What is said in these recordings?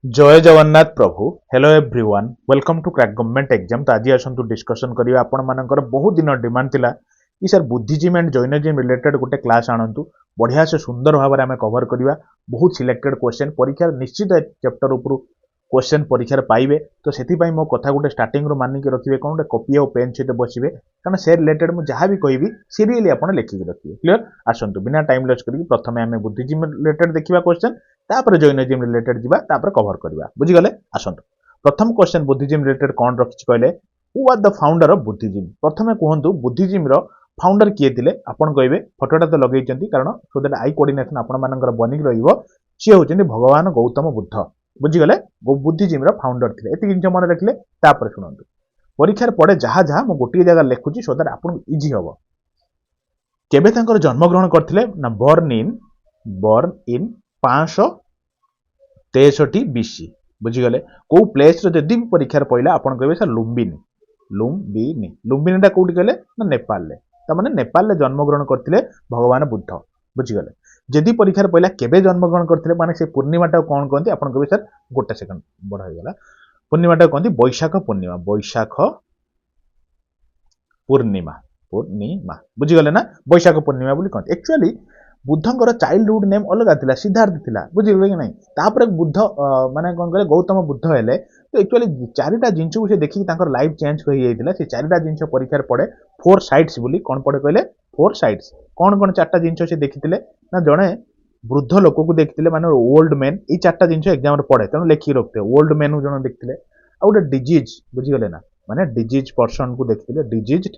जय जगन्नाथ प्रभु hello everyone welcome to crack government exam. तो आज आसतु डिस्कशन करिया आपण मानकर बहुत दिन डिमांड थिला कि सर बुद्धिजीम एंड जैनिज्म रिलेटेड गोटे क्लास आणंतु बढ़िया से सुंदर भाव में आम कवर करिया। बहुत सिलेक्टेड क्वेश्चन परीक्षा निश्चित चैप्टर उपरु क्वेश्चन परीक्षा पाइबे। तो सेति मो कथा गोटे स्टार्टिंग रो मानिक रखिबे कोन गोटे कॉपी और पेन सहित बसिबे कारण से रिलेटेड मु जहां भी कहबी सीरियली आपण लिखिक रखिबे। क्लियर आसंतु बिना टाइम लॉस करी प्रथमे आम बुद्धिजीम रिलेटेड देखिबा क्वेश्चन तापर जैनिज्म रिलेटेड जिबा तापर कवर करबा। बुझी गले आसंतु प्रथम क्वेश्चन बुद्धिजीम रिलेटेड कोन रखिछ कहले who are the founder of Buddhism. प्रथमे कहंतु बुद्धिजीम रो फाउंडर किए थिले आपण कहबे फोटोटा तो लगेइचंती कारण सो दैट आई कोऑर्डिनेशन आपण मानकर बनिक रहिबो सी होचंती भगवान गौतम बुद्ध। बुझीगले बुद्धिजीम रो फाउंडर थिले एति जिंस मन रखिले तापर सुनंतु परीक्षा पड़े जहाँ जहाँ मु गोटे जगह लिखुची सो दैट आपण इजी हबो। केबे तांकर जन्म ग्रहण करथिले ना बॉर्न इन 563 बीसी। बुझीगले को प्लेस रो जदी भी परीक्षा पइला आपण कहबे सर लुम्बिनी कोठी कहले ना नेपाल ले त माने नेपाल ले जन्म ग्रहण करथिले भगवान बुद्ध। बुझीगले जदी परीक्षा पइला केबे जन्म ग्रहण करथिले माने से पूर्णिमाटा कोन कहंती आपण कहबे सर गोटे सेकंड बड़ हो गेला पूर्णिमाटा कहंती बैशाख पूर्णिमा। बुझीगले ना बैशाख पूर्णिमा बोली कहंती। एक्चुअली बुद्धंकर चाइल्डहुड नेम अलग थिला सिद्धार्थ थिला। बुझिले कि नहीं तापर बुद्ध माने कोन कहले गौतम बुद्ध हेले। तो एक्चुअली चारिटा जिंस को से देखि तांकर लाइफ चेंज होई जाइतिला से चारिटा जिंस परीक्षा पड़े 4 साइड्स बोली कोन पड़े कहले 4 साइड्स कोन कोन चारटा जिंस से देखितिले ना जणे वृद्ध लोक को देखितिले माने ओल्ड मैन ई चारटा जिंस एग्जाम रे पड़े तनो लेखि रखते ओल्ड मैन जण देखितिले आ गोटे डिजीज बुझिगले ना माने डिजीज पर्सन को देखितिले डिजीज्ड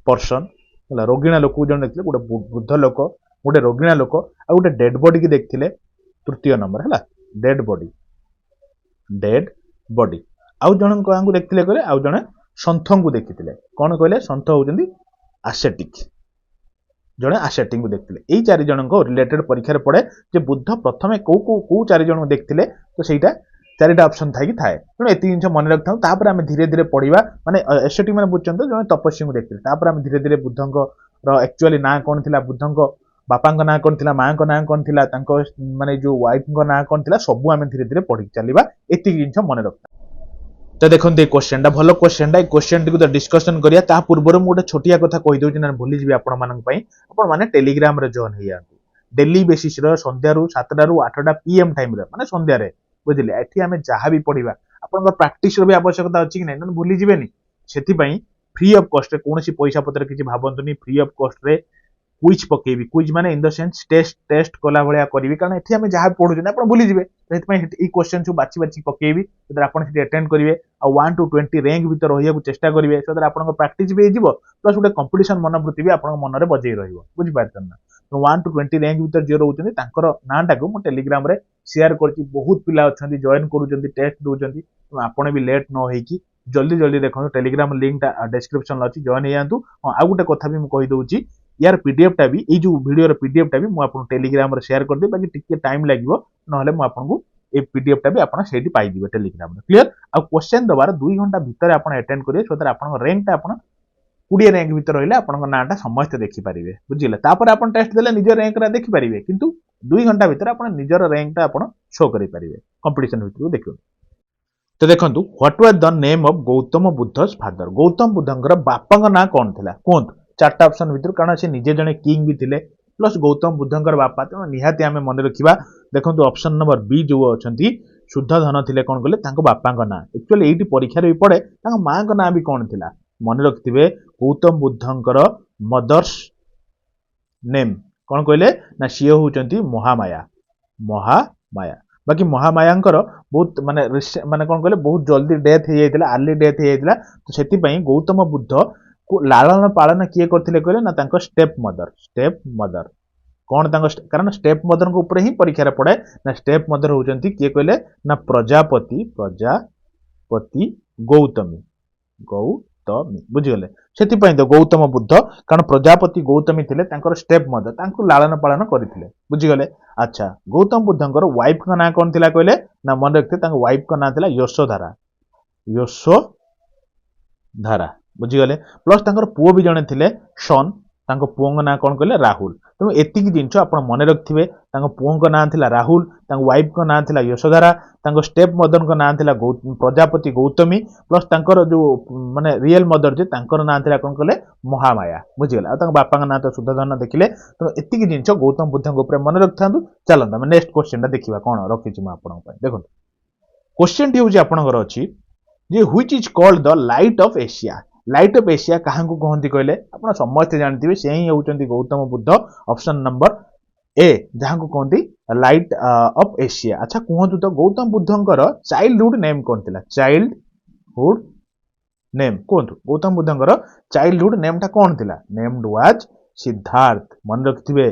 पर्सन हला रोगिणा लोक को जण देखितिले गोटे वृद्ध लोक गोटे रोगिणा लोक आ गोटे डेड बॉडी की देखिथिले तृतीय नंबर है डेड बॉडी आउ जन को देखिथिले कहले आउ जने संथं को देखिथिले कोन कहले संथ होउचंदी एसेटिक जने एसेटिक को देखिथिले एई चारि जन को रिलेटेड परीक्षा रे पड़े जे बुद्ध प्रथमे को चारि जन को देखिथिले तो सेटा चारिटा ऑप्शन थाई थाए तेणु एति जिंस मन रखथाउ तापर आमे धीरे धीरे पढ़िबा माने एसेटिक माने बुझचंतो जने तपस्वी को देखिथिले तापर आमे धीरे धीरे बुद्धंक रो एक्चुअली ना कोन थिला बुद्धंक बापा ना कौन थिला माँ को ना कौन थिला तांको माने जो वाइफ को ना कौन थिला सब आमे धीरे धीरे पढ़ी चलीबा एति जिंस मन रखता। तो देखंते क्वेश्चन दा भलो क्वेश्चन दा क्वेश्चन टिक डिस्कशन करिया ता पूर्व मु गोटे छोटिया कथा कहि दउछि ना भूली जिबि आपण मानन पई आपण माने टेलीग्राम रे जॉइन होई जांतु डेली बेसिस रे संध्या रु 7टा रु 8टा पीएम टाइम रे माने संध्या रे बुझिले एठी आमे जहा भी पढिबा आपण प्रैक्टिस रो भी आवश्यकता अछि कि नै न भूली जिबेनी सेति पई फ्री ऑफ कॉस्ट रे कोनोसी पैसा पत्र किछि भाबंतुनी फ्री ऑफ कॉस्ट रे क्विज पकेबी क्विज माने इन द सेंस टेस्ट कला भलिया करबी कारण एठी हम जहा पढु आपण भूली जिवे सेति पई ई क्वेश्चन सु बाची पकेबी सो आपण सेति अटेंड करिवे आ 1 टू 20 रैंक भीतर रहिया को चेष्टा करिवे सो आपण प्रैक्टिस भी हिजिवो प्लस गोटे कंपटीशन मनोवृत्ति भी आपण मन रे बजै रहिवो बुझि पारतन ना। तो 1 टू 20 रैंक भीतर जे रहउचंदी तांकर नाटा को मो टेलीग्राम रे शेयर करछि बहुत पिला अछंदी जॉइन करूचंदी टेस्ट दोचंदी तो आपण भी लेट न होई कि जल्दी देखो टेलीग्राम लिंक टा डिस्क्रिप्शन अछि जॉइन हेयांतु। आ गोटे कथा भी म कहि दउछि यार पीडीएफ टा भी ए जो वीडियो रे पीडीएफ टा भी मु आपन टेलीग्राम रे शेयर कर दे बाकी टिके टाइम लागिवो नहले मु आपन को ए पीडीएफ टा भी आपन सेठी पाई दिबे टेलीग्राम रे। क्लियर आ क्वेश्चन दबार 2 घंटा भीतर आपन अटेंड करिए सो आपन रैंक टा आपन 20 रैंक भीतर रहले आपन नाटा समस्त देखि परिबे बुझिले तापर आपन टेस्ट देले निज रैंक रा देखि परिबे किंतु 2 घंटा भीतर आपन निजर रैंक टा आपन शो करि परिबे कंपटीशन भीतर देखियो। तो देखंतु what was the name of Gautam Buddha's father Gautam बुद्धंकर बापांग ना कोन थिला कोन चारटा ऑप्शन भीतर कारण से निजे जने किंग भी थिले प्लस गौतम बुद्धंकर बापा तो निहाती आमे मन रखिबा। देखंतु ऑप्शन नंबर बी जो अछंती शुद्ध धन थिले कोन कहले तांको बापांग ना एक्चुअली एठी परीक्षा रे पड़े तांको मां को ना भी कोन थिला मन रखथिबे गौतम बुद्धंकर मदर्स नेम कोन कहले ना सिए होचंती महामाया बाकी महामायांकर बहुत माने कोन कहले बहुत जल्दी डेथ हे जाइतिला अर्ली डेथ हे जाइतिला तो सेति पई गौतम बुद्ध को लालन पालन किए करथिले कहले ना तांको स्टेप मदर कोन तांको कारण स्टेप मदर को ऊपर ही परीक्षा रे पड़े ना स्टेप मदर होचंती किए कहले ना प्रजापति गौतमी बुझी गले सेति पई तो गौतम बुद्ध कारण प्रजापति गौतमी थिले तांकर स्टेप मदर तांको लालन पालन करिथिले बुझी गले। अच्छा गौतम बुद्धंकर वाइफ का ना कोन थिला कहले ना मन रखते तांको वाइफ का ना थिला यशोधारा बुझी गले प्लस तांकर पुओ भी जणे थिले सन ତାଙ୍କ ପୁଅଙ୍କ ନାଁ କ'ଣ କହିଲେ ରାହୁଲ। ତେଣୁ ଏତିକି ଜିନିଷ ଆପଣ ମନେ ରଖିଥିବେ। ତାଙ୍କ ପୁଅଙ୍କ ନାଁ ଥିଲା ରାହୁଲ, ତାଙ୍କ ୱାଇଫଙ୍କ ନାଁ ଥିଲା ଯଶୋଧାରା, ତାଙ୍କ ଷ୍ଟେପ୍ ମଦରଙ୍କ ନାଁ ଥିଲା ପ୍ରଜାପତି ଗୌତମୀ, ପ୍ଲସ୍ ତାଙ୍କର ଯୋଉ ମାନେ ରିଏଲ ମଦର ଯେ ତାଙ୍କର ନାଁ ଥିଲା କ'ଣ କହିଲେ ମହାମାୟା। ବୁଝିଗଲେ। ଆଉ ତାଙ୍କ ବାପାଙ୍କ ନାଁ ତ ସୁଦ୍ଧୋଧନ ଦେଖିଲେ। ତେଣୁ ଏତିକି ଜିନିଷ ଗୌତମ ବୁଦ୍ଧଙ୍କ ଉପରେ ମନେ ରଖିଥାନ୍ତୁ। ଚାଲନ୍ତୁ ଆମେ ନେକ୍ସଟ କ୍ୱେଶ୍ଚିନ୍ ଟା ଦେଖିବା କ'ଣ ରଖିଛି ମୁଁ ଆପଣଙ୍କ ପାଇଁ। ଦେଖନ୍ତୁ କ୍ୱେଶ୍ଚିନ୍ ଟି ହେଉଛି ଆପଣଙ୍କର ଅଛି ଯେ which is called the light of Asia. Light of Asia କାହାକୁ କହନ୍ତି କହିଲେ? ଆପଣ ସମସ୍ତେ ଜାଣିଥିବେ ସେ ହିଁ ହେଉଛନ୍ତି Gautam Buddha. Option number A ଯାହାକୁ କହନ୍ତି ଲାଇଟ୍ ଅଫ୍ ଏସିଆ। ଆଚ୍ଛା କୁହନ୍ତୁ ତ ଗୌତମ ବୁଦ୍ଧଙ୍କର ଚାଇଲ୍ଡହୁଡ୍ ନେମ୍ କ'ଣ ଥିଲା? ଚାଇଲ୍ଡହୁଡ୍ ନେମ୍ କୁହନ୍ତୁ। ଗୌତମ ବୁଦ୍ଧଙ୍କର ଚାଇଲ୍ଡହୁଡ୍ ନେମ୍ ଟା କ'ଣ ଥିଲା? Named was Siddharth. ମନେ ରଖିଥିବେ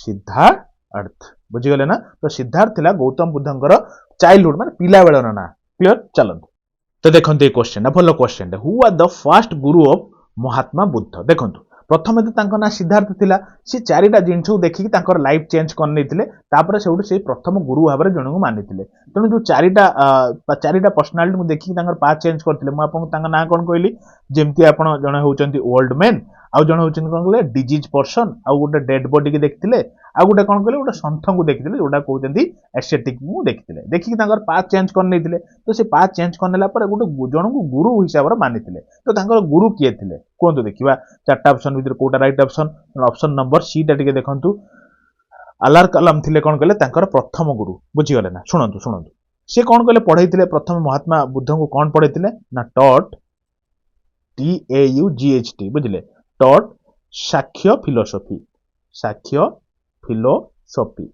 ସିଦ୍ଧାର୍ଥ। ବୁଝିଗଲେ ନା? ତ ସିଦ୍ଧାର୍ଥ ଥିଲା ଗୌତମ ବୁଦ୍ଧଙ୍କର ଚାଇଲ୍ଡହୁଡ୍ ମାନେ ପିଲାବେଳର ନାଁ। କ୍ଲିୟର? ଚାଲନ୍ତୁ ତ ଦେଖନ୍ତୁ ଏଇ କ୍ୱେଶ୍ଚିନ୍ ଭଲ କ୍ୱେଶ୍ଚିନ୍ ଟା। Who are the first guru of Mahatma Buddha? ଦେଖନ୍ତୁ ପ୍ରଥମେ ତ ତାଙ୍କ ନାଁ ସିଦ୍ଧାର୍ଥ ଥିଲା। ସେ ଚାରିଟା ଜିନିଷକୁ ଦେଖିକି ତାଙ୍କର ଲାଇଫ୍ ଚେଞ୍ଜ କରିନେଇଥିଲେ। ତାପରେ ସେଉଠୁ ସେଇ ପ୍ରଥମ ଗୁରୁ ଭାବରେ ଜଣଙ୍କୁ ମାନିଥିଲେ। ତେଣୁ ଯୋଉ ଚାରିଟା ପର୍ସନାଲିଟିକୁ ଦେଖିକି ତାଙ୍କର ପାଥ୍ ଚେଞ୍ଜ କରିଥିଲେ। ମୁଁ ଆପଣଙ୍କୁ ତାଙ୍କ ନାଁ କ'ଣ କହିଲି? ଯେମିତି ଆପଣ ଜଣେ ହେଉଛନ୍ତି ଓଲ୍ଡ ମ୍ୟାନ୍, ଆଉ ଜଣେ ହେଉଛନ୍ତି କ'ଣ କହିଲେ ଡିଜିଜ୍ ପର୍ସନ୍, ଆଉ ଗୋଟେ ଡେଡ୍ ବଡିକି ଦେଖିଥିଲେ, ଆଉ ଗୋଟେ କ'ଣ କହିଲେ ଗୋଟେ ସନ୍ଥଙ୍କୁ ଦେଖିଥିଲେ ଯୋଉଟା କହୁଛନ୍ତି ଏସେଟିକ୍ ମୁଁ ଦେଖିଥିଲେ। ଦେଖିକି ତାଙ୍କର ପାଥ୍ ଚେଞ୍ଜ କରିନେଇଥିଲେ। ତ ସେ ପାଥ୍ ଚେଞ୍ଜ କରିନେଲା ପରେ ଗୋଟେ ଜଣଙ୍କୁ ଗୁରୁ ହିସାବରେ ମାନିଥିଲେ। ତ ତାଙ୍କର ଗୁରୁ କିଏ ଥିଲେ କୁହନ୍ତୁ ଦେଖିବା। ଚାରିଟା ଅପସନ ଭିତରେ କୋଉଟା right option? Option number C ଟା ଟିକେ ଦେଖନ୍ତୁ। ଆଲାର କଲାମ ଥିଲେ କ'ଣ କହିଲେ ତାଙ୍କର ପ୍ରଥମ ଗୁରୁ। ବୁଝିଗଲେ ନା? ଶୁଣନ୍ତୁ ସେ କ'ଣ କହିଲେ ପଢେଇଥିଲେ ପ୍ରଥମେ ମହାତ୍ମା ବୁଦ୍ଧଙ୍କୁ କ'ଣ ପଢେଇଥିଲେ ନା ଟଟ୍ TAUGHT ବୁଝିଲେ ଟଟ୍ ସାକ୍ଷ୍ୟ ଫିଲୋସଫି।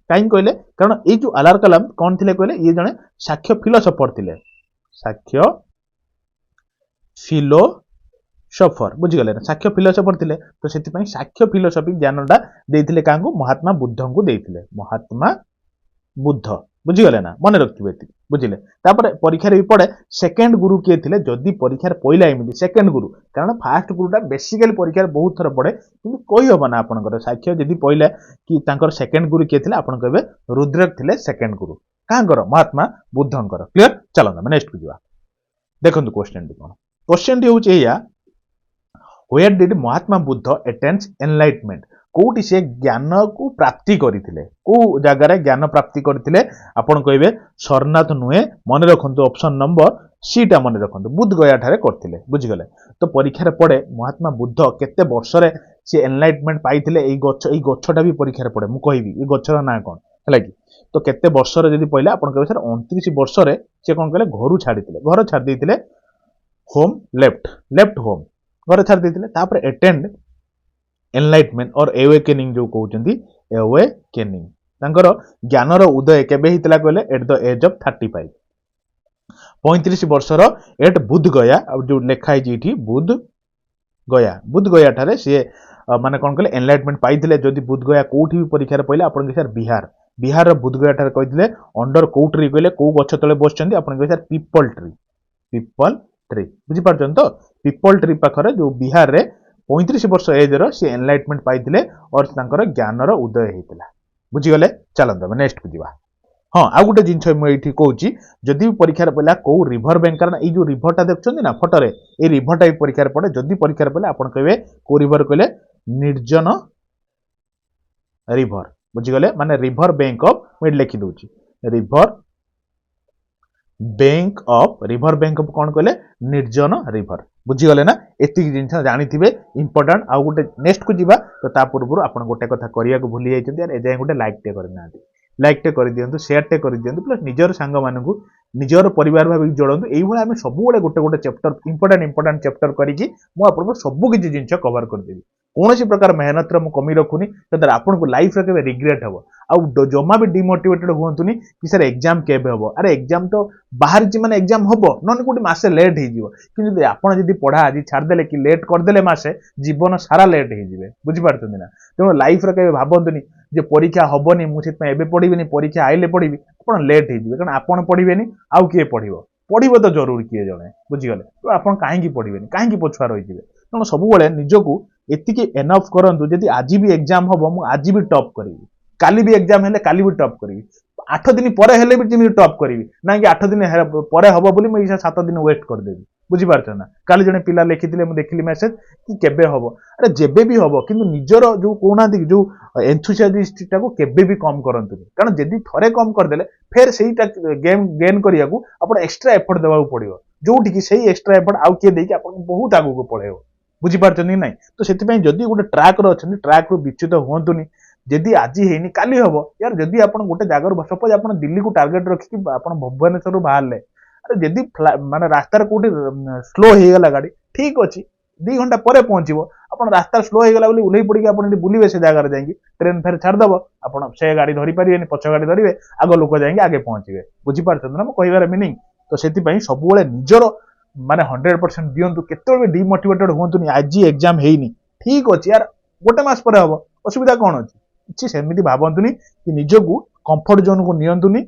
କାହିଁକି କହିଲେ? କାରଣ ଏଇ ଯୋଉ ଆଲାର କଲାମ କ'ଣ ଥିଲେ କହିଲେ ଇଏ ଜଣେ ସାକ୍ଷ୍ୟ ଫିଲୋସଫର ଥିଲେ। ସାକ୍ଷ୍ୟ ଫିଲୋସଫର ବୁଝିଗଲେ ନା? ସାକ୍ଷ୍ୟ ଫିଲୋସଫର ଥିଲେ। ତ ସେଥିପାଇଁ ସାକ୍ଷ୍ୟ ଫିଲୋସଫି ଜ୍ଞାନଟା ଦେଇଥିଲେ କାହାଙ୍କୁ? ମହାତ୍ମା ବୁଦ୍ଧଙ୍କୁ ଦେଇଥିଲେ। ମହାତ୍ମା ବୁଦ୍ଧ ବୁଝିଗଲେ ନା? ମନେ ରଖିଥିବେ ଏତିକି। ବୁଝିଲେ? ତାପରେ ପରୀକ୍ଷାରେ ବି ପଡେ ସେକେଣ୍ଡ ଗୁରୁ କିଏ ଥିଲେ? ଯଦି ପରୀକ୍ଷାରେ ପଇଲା ଏମିତି ସେକେଣ୍ଡ ଗୁରୁ, କାରଣ ଫାଷ୍ଟ ଗୁରୁଟା ବେସିକାଲି ପରୀକ୍ଷାରେ ବହୁତ ଥର ପଡେ କିନ୍ତୁ କହିହବ ନା ଆପଣଙ୍କର ସାକ୍ଷ୍ୟ ଯଦି ପଇଲା କି ତାଙ୍କର ସେକେଣ୍ଡ ଗୁରୁ କିଏ ଥିଲେ? ଆପଣ କହିବେ ରୁଦ୍ରକ ଥିଲେ ସେକେଣ୍ଡ ଗୁରୁ। କାହାଙ୍କର? ମହାତ୍ମା ବୁଦ୍ଧଙ୍କର। କ୍ଲିୟର? ଚାଲନ୍ତୁ ଆମେ ନେକ୍ସଟକୁ ଯିବା। ଦେଖନ୍ତୁ କ୍ୱେଶ୍ଚିନ୍ ଟି କ'ଣ? କ୍ୱେଶ୍ଚିନ୍ ଟି ହେଉଛି ଏଇଆ, where did Mahatma Buddha attains enlightenment? କୋଉଠି ସେ ଜ୍ଞାନକୁ ପ୍ରାପ୍ତି କରିଥିଲେ? କୋଉ ଜାଗାରେ ଜ୍ଞାନ ପ୍ରାପ୍ତି କରିଥିଲେ? ଆପଣ କହିବେ ସରନାଥ ନୁହେଁ। ମନେ ରଖନ୍ତୁ ଅପସନ ନମ୍ବର ସି ଟା ମନେ ରଖନ୍ତୁ। ବୁଦ୍ଧ ଗୟା ଠାରେ କରିଥିଲେ। ବୁଝିଗଲେ? ତ ପରୀକ୍ଷାରେ ପଡେ ମହାତ୍ମା ବୁଦ୍ଧ କେତେ ବର୍ଷରେ ସେ ଏନଲାଇଟମେଣ୍ଟ ପାଇଥିଲେ? ଏଇ ଗଛଟା ବି ପରୀକ୍ଷାରେ ପଡେ। ମୁଁ କହିବି ଏଇ ଗଛର ନାଁ କ'ଣ ହେଲା କି? ତ କେତେ ବର୍ଷରେ ଯଦି ପଇଲା ଆପଣ କହିବେ ସାର୍ 29 ବର୍ଷରେ ସେ କ'ଣ କଲେ? ଘରୁ ଛାଡ଼ିଥିଲେ। ଘର ଛାଡ଼ି ଦେଇଥିଲେ। ହୋମ୍ ଲେଫ୍ଟ ହୋମ୍ ଘରେ ଛାଡ଼ି ଦେଇଥିଲେ। ତାପରେ ଏଟେଣ୍ଡ ଏନଲାଇଟମେଣ୍ଟ ଅର୍ ଏୱେକେନିଂ ଯୋଉ କହୁଛନ୍ତି ଏୱେକେନିଂ ତାଙ୍କର ଜ୍ଞାନର ଉଦୟ କେବେ ହେଇଥିଲା କହିଲେ? ଏଟ୍ ଦ ଏଜ୍ ଅଫ୍ 35 35 ବର୍ଷର ଏଟ୍ ବୁଦ୍ଧ ଗୟା। ଆଉ ଯୋଉ ଲେଖା ହେଇଛି ଏଠି ବୁଦ୍ଧ ଗୟା ଠାରେ ସିଏ ମାନେ କ'ଣ କହିଲେ ଏନଲାଇଟମେଣ୍ଟ ପାଇଥିଲେ। ଯଦି ବୁଦ୍ଧ ଗୟା କୋଉଠି ବି ପରୀକ୍ଷାରେ ପଇଲା ଆପଣ କହିବେ ସାର୍ ବିହାରର ବୁଦ୍ଧ ଗୟା ଠାରେ କହିଥିଲେ। ଅଣ୍ଡର କୋଉ ଟ୍ରି କହିଲେ? କୋଉ ଗଛ ତଳେ ବସିଛନ୍ତି? ଆପଣ କହିବେ ସାର୍ ପିପଲ ଟ୍ରି। ବୁଝିପାରୁଛନ୍ତି ତ? ପିପଲ ଟ୍ରି ପାଖରେ ଯୋଉ ବିହାରରେ 35 ବର୍ଷ ଏଜର ସେ ଏନଲାଇଟମେଣ୍ଟ ପାଇଥିଲେ और ତାଙ୍କର ଜ୍ଞାନର ଉଦୟ ହେଇଥିଲା। ବୁଝିଗଲେ? ଚାଲନ୍ତୁ ଆମେ ନେକ୍ସଟକୁ ଯିବା। ହଁ ଆଉ ଗୋଟେ ଜିନିଷ ମୁଁ ଏଇଠି କହୁଛି, ଯଦି ବି ପରୀକ୍ଷାରେ ପଡ଼ିଲା କୋଉ ରିଭର ବ୍ୟାଙ୍କ, କାରଣ ଏଇ ଯୋଉ ରିଭରଟା ଦେଖୁଛନ୍ତି ନା ଫଟୋରେ, ଏଇ ରିଭରଟା ବି ପରୀକ୍ଷାରେ ପଡ଼େ। ଯଦି ପରୀକ୍ଷାରେ ପଡ଼ିଲେ ଆପଣ କହିବେ କୋଉ ରିଭର କହିଲେ? ନିର୍ଜନ ରିଭର। ବୁଝିଗଲେ? ମାନେ ରିଭର ବ୍ୟାଙ୍କ ଅଫ, ମୁଁ ଏଠି ଲେଖି ଦଉଛି ରିଭର ବ୍ୟାଙ୍କ ଅଫ କ'ଣ କହିଲେ? ନିର୍ଜନ ରିଭର। ବୁଝିଗଲେ ନା? ଏତିକି ଜିନିଷ ଜାଣିଥିବେ ଇମ୍ପୋର୍ଟାଣ୍ଟ। ଆଉ ଗୋଟେ ନେକ୍ସଟକୁ ଯିବା। ତ ତା ପୂର୍ବରୁ ଆପଣ ଗୋଟେ କଥା କରିବାକୁ ଭୁଲି ଯାଇଛନ୍ତି, ଏଯାଏଁ ଗୋଟେ ଲାଇକ୍ ଟେ କରିନାହାନ୍ତି। ଲାଇକ୍ ଟେ କରିଦିଅନ୍ତୁ, ସେୟାର ଟେ କରିଦିଅନ୍ତୁ, ପ୍ଲସ୍ ନିଜର ସାଙ୍ଗମାନଙ୍କୁ ନିଜର ପରିବାର ଭାବିକି ଯୋଡ଼ନ୍ତୁ। ଏଇଭଳିଆ ଆମେ ସବୁବେଳେ ଗୋଟେ ଚାପ୍ଟର ଇମ୍ପୋର୍ଟାଣ୍ଟ ଚାପ୍ଟର କରିକି ମୁଁ ଆପଣଙ୍କୁ ସବୁ କିଛି ଜିନିଷ କଭର କରିଦେବି। କୌଣସି ପ୍ରକାର ମେହନତର ମୁଁ କମି ରଖୁନି, ଯଦ୍ୱାରା ଆପଣଙ୍କୁ ଲାଇଫରେ କେବେ ରିଗ୍ରେଟ୍ ହବ। ଆଉ ଜମା ବି ଡିମୋଟିଭେଟେଡ ହୁଅନ୍ତୁନି କି ସାର୍ ଏକ୍ଜାମ କେବେ ହବ। ଆରେ ଏକ୍ଜାମ ତ ବାହାରିଛି ମାନେ ଏକ୍ଜାମ ହବ, ନହେଲେ କୋଉଠି ମାସେ ଲେଟ୍ ହେଇଯିବ। କିନ୍ତୁ ଆପଣ ଯଦି ପଢା ଆଜି ଛାଡ଼ିଦେଲେ କି ଲେଟ୍ କରିଦେଲେ ମାସେ, ଜୀବନ ସାରା ଲେଟ୍ ହେଇଯିବେ। ବୁଝିପାରୁଛନ୍ତି ନା? ତେଣୁ ଲାଇଫରେ କେବେ ଭାବନ୍ତୁନି ଯେ ପରୀକ୍ଷା ହବନି ମୁଁ ସେଥିପାଇଁ ଏବେ ପଢିବିନି, ପରୀକ୍ଷା ଆଇଲେ ପଢିବି। ଆପଣ ଲେଟ୍ ହେଇଯିବେ, କାରଣ ଆପଣ ପଢିବେନି ଆଉ କିଏ ପଢିବ? ପଢିବ ତ ଜରୁରୀ କିଏ ଜଣେ। ବୁଝିଗଲେ? ତ ଆପଣ କାହିଁକି ପଢିବେନି? କାହିଁକି ପଛୁଆ ରହିଯିବେ? ତେଣୁ ସବୁବେଳେ ନିଜକୁ ଏତିକି ଏନଫ୍ କରନ୍ତୁ, ଯଦି ଆଜି ବି ଏକ୍ଜାମ ହବ ମୁଁ ଆଜି ବି ଟପ୍ କରିବି, କାଲି ବି ଏକ୍ଜାମ ହେଲେ କାଲି ବି ଟପ୍ କରିବି, 8 ଦିନ ପରେ ହେଲେ ବି ଯେମିତି ଟପ୍ କରିବି, ନାଇଁକି 8 ଦିନ ପରେ ହବ ବୋଲି ମୁଁ 7 ଦିନ ୱେଷ୍ଟ କରିଦେବି। बुझीपार ना काली जने पिला लिखिथिले मु देखिली मेसेज कि केबे हबो अरे जेबे भी हबो किंतु निजर जो कोना दी जो एंथुसियास्टिक को केबे भी कम करंतु कारण जदी थरे कम कर देले फिर सेहीटा गेम गेन करिया को आपण एक्स्ट्रा एफर्ट देबाउ पड़ियो जोठी कि सेही एक्स्ट्रा एफर्ट आउ के देकी आपण बहुत आगु को पळेयो बुझीपारछन नहीं तो सेति जदि गोटे ट्रैक रो अछन ट्रैक रो विच्युत होंतुनी जदि आज हेनी काली हबो यार जदि आपण गोटे जागर सपोज आपण दिल्ली को टार्गेट रखी आपण भुवनेश्वर बाहरले अरे जदि माने रास्तार कोठी स्लो हे गला गाड़ी ठीक अछि 2 घंटा परे पहुंचीबो आपण रास्ता स्लो हे गला बोली उलई पड़ी आपण बुलीबे से जगार जाएंगी ट्रेन फेर छाड़ दबो आपण से गाड़ी धरि परिबेनी पछ गाड़ी धरिबे आगो लोक जाएंगे आगे पहुंचीबे बुझी पारछन ना म कहिबार मीनिंग तो सेति पई सब बेले निजरो माने 100% दियंतु केते भी डिमोटिवेटेड होंतुनी आज एग्जाम हेइनी ठीक अछि यार गोटे मास परे हबो असुविधा कोन अछि किछि सेमिति भाबंतुनी कि निजको कंफर्ट जोन को नियंतुनी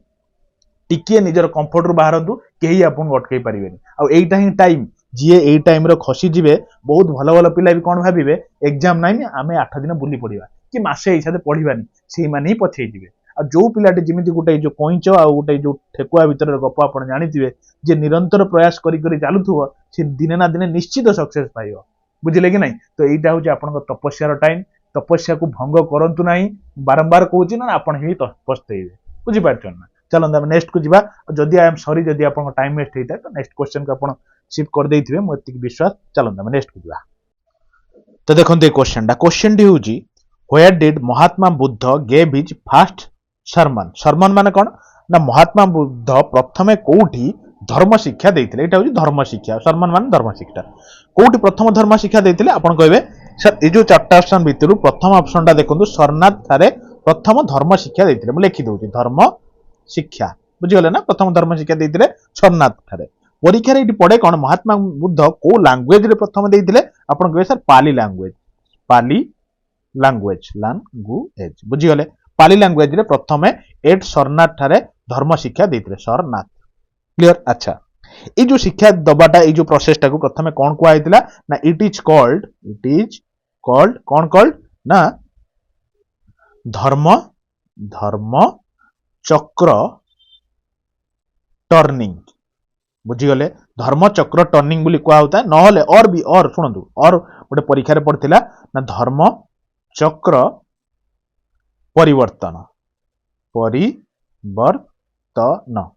टिके निजर कंफर्ट रु बाहरंतु केही आपन अटकै परिबेनी आ एइटा ही टाइम जिए एई टाइम रो खसी जिवे बहुत भलो भलो पिला भी कोन भाबिबे एग्जाम नाइनी आमे 8 दिन बुली पड़िबा कि मासे हिसाब पढ़िबानी सेही माने ही पछै जिवे आ जो पिलाटी जिमिति गोटे जो कोइंच आ गोटे जो ठेकुआ भीतर गप आपण जानिथिबे जे निरंतर प्रयास करी करी चालुथुबो से दिने ना दिने निश्चित सक्सेस पाइबो बुझिले कि नहीं तो एइटा होची आपन तपस्यार टाइम तपस्या को भंग करंतु नाही बारंबार कहूची ना आपण ही पछतैबे बुझि पारछन ना चलो हम नेक्स्ट को जीवा जदि आई एम सॉरी जदि आपन टाइम वेस्ट हेता तो नेक्स्ट क्वेश्चन को आपण शिफ्ट कर देथिबे मो एतिक विश्वास चलो हम नेक्स्ट को जीवा तो देखंते क्वेश्चन डी होची where did Mahatma Buddha gave his first sermon माने कोन ना महात्मा बुद्ध प्रथमे कोठी धर्म शिक्षा देथिले एटा होची धर्म शिक्षा सरमन माने धर्म शिक्षा कोठी प्रथम धर्म शिक्षा देथिले आपण कहबे सर ए जो चारटा ऑप्शन भितरु प्रथम ऑप्शन टा देखंतु सरनाथ थारे प्रथम धर्म शिक्षा देथिले मु लिखि दउची धर्म शिक्षा बुझी गले ना प्रथम धर्म शिक्षा देथिले सरनाथ थारे परीक्षा रे पड़े कोन महात्मा बुद्ध को लैंग्वेज रे प्रथम देथिले आपण कहबे सर पाली लैंग्वेज बुझी गले पाली लैंग्वेज रे प्रथमे एट सरनाथ थारे धर्म शिक्षा देथिले सरनाथ क्लियर अच्छा ये जो शिक्षा दबाटा ये जो प्रोसेस टाको प्रथमे कोन को आइतिला ना it is called cone called ना धर्म चक्र टर्निंग बुझी गले धर्म चक्र टर्निंग बोली कुआ होता है नहले और भी और सुनंतु और गोटे परीक्षा रे पड़थिला ना धर्म चक्र परिवर्तन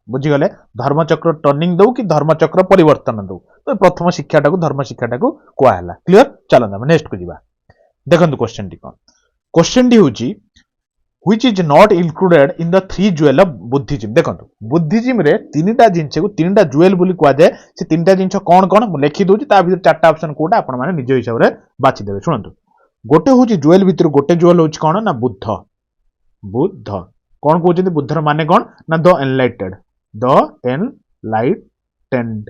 बुझीगले धर्मचक्र टर्निंग दो कि धर्मचक्र परिवर्तन दो तो प्रथम शिक्षाटा को धर्म शिक्षाटा को कहला क्लियर चलो नेक्स्ट को जीवा देखंतु क्वेश्चन टी कोन क्वेश्चन टी होची which is not included in the 3 jewel of Buddhism देखंतु बुद्धिज्म रे तीनटा जिंस को तीनटा ज्वेल बोली कुआ जाय से तीनटा जिंस कोन कोन मु लिखि दोची ता भीतर चारटा ऑप्शन कोटा आपण माने निज हिसाब रे बाछि देबे सुनंतु गोटे होची ज्वेल भीतर गोटे ज्वेल होची कोन ना बुद्ध कौन कहते बुद्धर माने कौन ना द एनलाइटेंड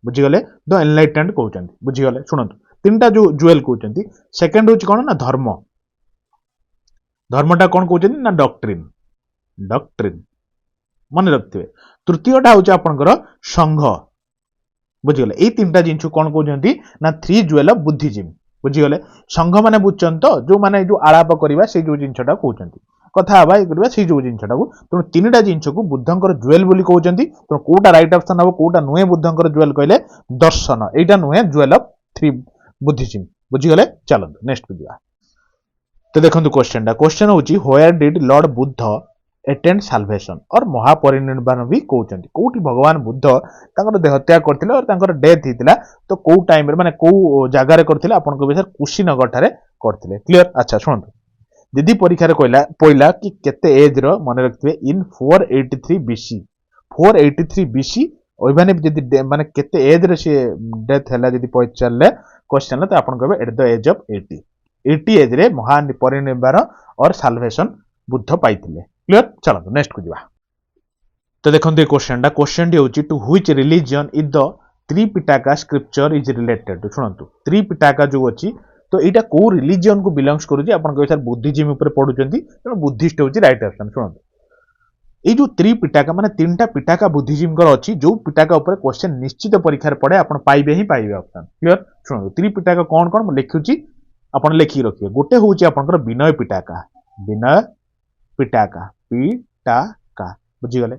बुझीगले द एनलाइटेंड कहते बुझीगले शुणु तीनटा जो ज्वेल कहते सेकेंड हूँ कौन ना धर्मटा कौन कहते ना डॉक्ट्रिन मन रखिथे तृतीयटा हूँ आपंकर संघ बुझीगले ये तीनटा जिन कौन कहते ना 3 ज्वेल ऑफ बुद्धिज्म बुझीगले संघ माने बुझछन तो जो माने जो आलाप करबा से जो जिनछटा कहते कथा हवा करबा से जो जिनछटा को तो तीनटा जिनछ को बुद्धंकर ज्वेल बोली कहउचंती तो कोटा राइट ऑप्शन हबो कोटा नुहे बुद्धंकर ज्वेल कहले दर्शन एटा नुहे ज्वेल ऑफ 3 बुद्धिज्म बुझी गले चलो नेक्स्ट बुझिया तो देखंतु क्वेश्चन होची where did lord Buddha attend salvation और महापरिनिर्वाण भी कहउचंती कोठी भगवान बुद्ध तांकर देह त्याग करथिले और तांकर डेथ हितला तो को टाइम रे माने को जगह रे करथिले आपन को सर कुशीनगर थारे करथिले क्लियर अच्छा सुनंतु दीदी परीक्षा रे कहला पहिला कि केते एज रो मन रखथिबे इन 483 बीसी 483 बीसी ओइबाने जदी माने केते एज रे से डेथ हैला जदी पचारले क्वेश्चन तो आपन कहबे at the age of 80 age रे महान परिनिर्वाण और साल्वेशन बुद्ध पाइथिले क्लियर चलो नेक्स्ट को जीवा तो देखंतु ए क्वेश्चन डी होची to which religion is the Tripitaka scripture is related सुनंतु त्रिपिटका जो अछि तो एटा को रिलीजन को बिलोंग्स करूची आपन कहै सर बुद्धिज्म ऊपर पढुचंती तो बुद्धिस्ट होची राइट ऑप्शन सुनंतु ए जो त्रिपिटका माने तीनटा पिटका बुद्धिज्म कर अछि जो पिटका ऊपर क्वेश्चन निश्चित परीक्षा रे पड़े आपन पाइबे ही पाइबे ऑप्शन क्लियर सुनंतु त्रिपिटका कोन कोन म लिखुची आपन लिखि रखिए गोटे होची आपनकर विनय पिटका बुझी गले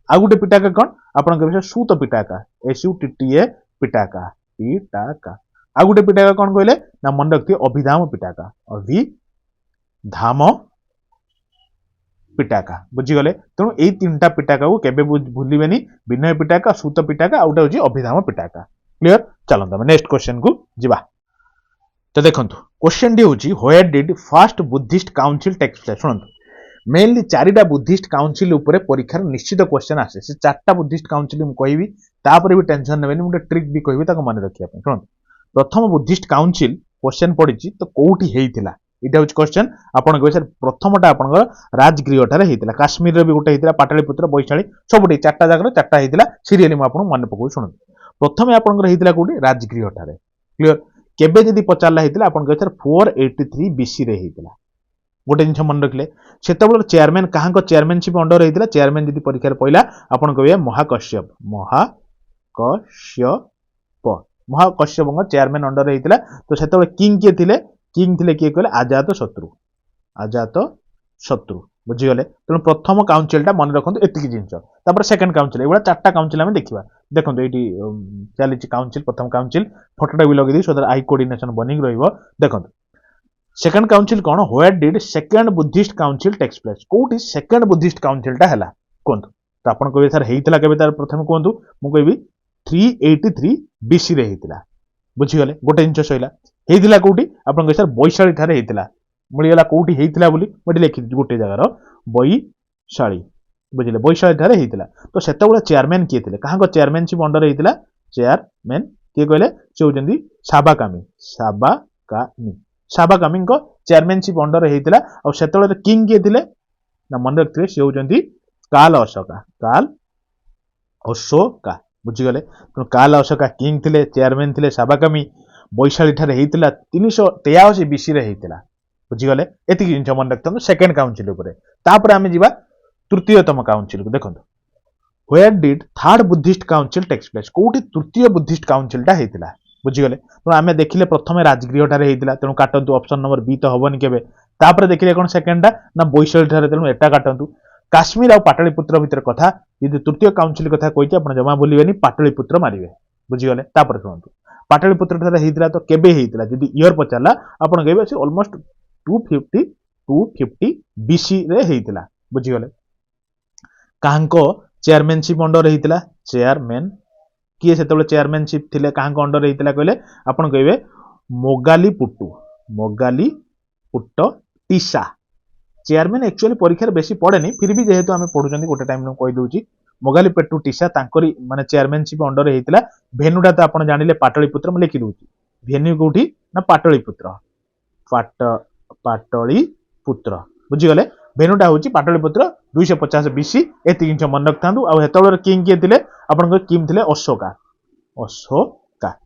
आ गोटे पिटका कोन आपन कहबे सूत पिटका SUTTA पिटाका पिटाका आ गुटे पिटाका कौन कहले ना मन रखिए अभिधाम पिटाका अभिधाम पिटाका बुझीगले तेणु यही तीनटा पिटाका को केबे भूलिबेनी विनय पिटाका सूत पिटाका आ गुटे अभिधाम पिटाका क्लियर चलंत नेक्स्ट क्वेश्चन को जिबा तो देखंतु क्वेश्चन डी होची where did first Buddhist council takes place सुनंतु मेनली चारिटा बुद्धिस्ट काउंसिल उपरे परीक्षार निश्चित क्वेश्चन आसे से चारटा बुद्धिस्ट काउंसिल मु कहबी तापर भी टेंशन नेबेनी मुटे ट्रिक भी कहबी ताको माने रखिया पे सुनंतु प्रथम बुद्धिस्ट काउंसिल क्वेश्चन पडिची तो कोउठी हेइतिला इटा होची क्वेश्चन आपण कहबे सर प्रथमटा आपण राजगृह ठारे हेइतिला काश्मीर रे भी गोटे हेइतिला पाटलिपुत्र बैशाली सबुठी चारटा जागर चारटा हेइतिला सीरियली मु आपण माने पकउ सुनंतु प्रथमे आपण हेइतिला कोउठी राजगृह ठारे क्लियर केबे जदि पचारला हेइतिला आपण कहबे सर 483 बीसी रे हेइतिला गोटे जिन मन रखिले सेतबेल चेयरमैन कहां चेयरमैनशिप अंडर हेइतिला चेयरमैन जदि परीक्षा रे पहिला आपण कहबे महाकश्यप महाकश्यप चेयरमैन अंडर हेइतिला तो सेतबेल किंग थिले किए कहले आजात शत्रु बुझीगले तेणु प्रथम काउंसिलटा मन रखु एतिकी जिन सेकेंड काउंसिल एगुड़ा चारटा काउंसिल आम देखा देखो ये चली काउंसिल प्रथम काउंसिल फोटोटा भी लगे सो दैट आई कोऑर्डिनेशन बनिंग रहिबो देखो सेकेंड काउंसिल कौन where did second Buddhist council takes place कोठी सेकेंड बुद्धिस्ट काउंसिलटा हैला कोंतु तो आपण कहबे सर हेइतिला केबे तार प्रथम कोंतु मु कहबी 383 बीसी रे हेइतिला बुझीगले गोटे जिन सइला हेइतिला कोठी आपण कहबे सर बैशाली ठारे हेइतिला मिलगला कोठी हेइतिला बोली मोटे लिखि गोटे जगार बैशाली बुझिले बैशाली ठारे हेइतिला तो सेतबेला चेयरमैन किए थिले कहां को चेयरमैनशिप अंडर हेइतिला चेयरमैन किए कहले से होजंदी साबाकामी को चेयरमैनशिप अंडर हेइतिला और सेतबेला किंग किए थिले ना मन रखिले से होजंदी काल अशोका बुझीगले तो काल अशोका किंग थिले चेयरमैन थिले साबाकामी बैशाली ठारे हेइतिला 383 बीसी रे हेइतिला बुझीगले एतिकी जिन मन रखतु सेकेंड काउंसिल उपरे तापर आमे जिबा तृतीयतम काउंसिल को देखंतु where did third Buddhist council takes place कोठी तृतीय बुद्धिस्ट काउंसिलटा हेइतिला बुझीगले तो आमे देखिले प्रथमे राजगृह ठारे हेइतिला तेनु काटंतु ऑप्शन नंबर बी तो हबनी केबे तापर देखिले कोन सेकेंडटा ना बैशाली ठारे तेनु एटा काटंतु काश्मीर और पाटलिपुत्र भितर कथा यदि तृतीय काउंसिल कथा कहिचे आपण जमा बोलिबेनी पाटलिपुत्र मारिबे बुझीगले तापर सुनंतु पाटलिपुत्र ठारे हेइतिला तो केबे हेइतिला यदि ईयर पचारला आपण कहबे से ऑलमोस्ट 250 बीसी रे हेइतिला बुझीगले काहांको चेयरमैनशिप अंडर हेइतिला चेयरमैन किए सेतबेले चेयरमैनशिप थिले काहांको अंडर हेइतिला कहले आपण कहबे मोगालीपुट्ट टीसा चेयरमैन एक्चुअली परीक्षा बेसी पड़ेनी फिर भी जेहेतु आमे पढुचंदी गोटे टाइम कहि दउची मोगालीपेट्टू टीसा तांकरी माने चेयरमैनशिप अंडर हेइतिला भेन्यूटा तो आपण जानिले पाटलिपुत्र म लिखि दउची भेन्यू कोठी ना पाटलिपुत्र पाटलिपुत्र बुझीगले भेन्यूटा होची पाटलिपुत्र 250 बीसी एति इंच मन रखतांदु आ हेतबेले किंग के थिले आपण किंग थिले अशोका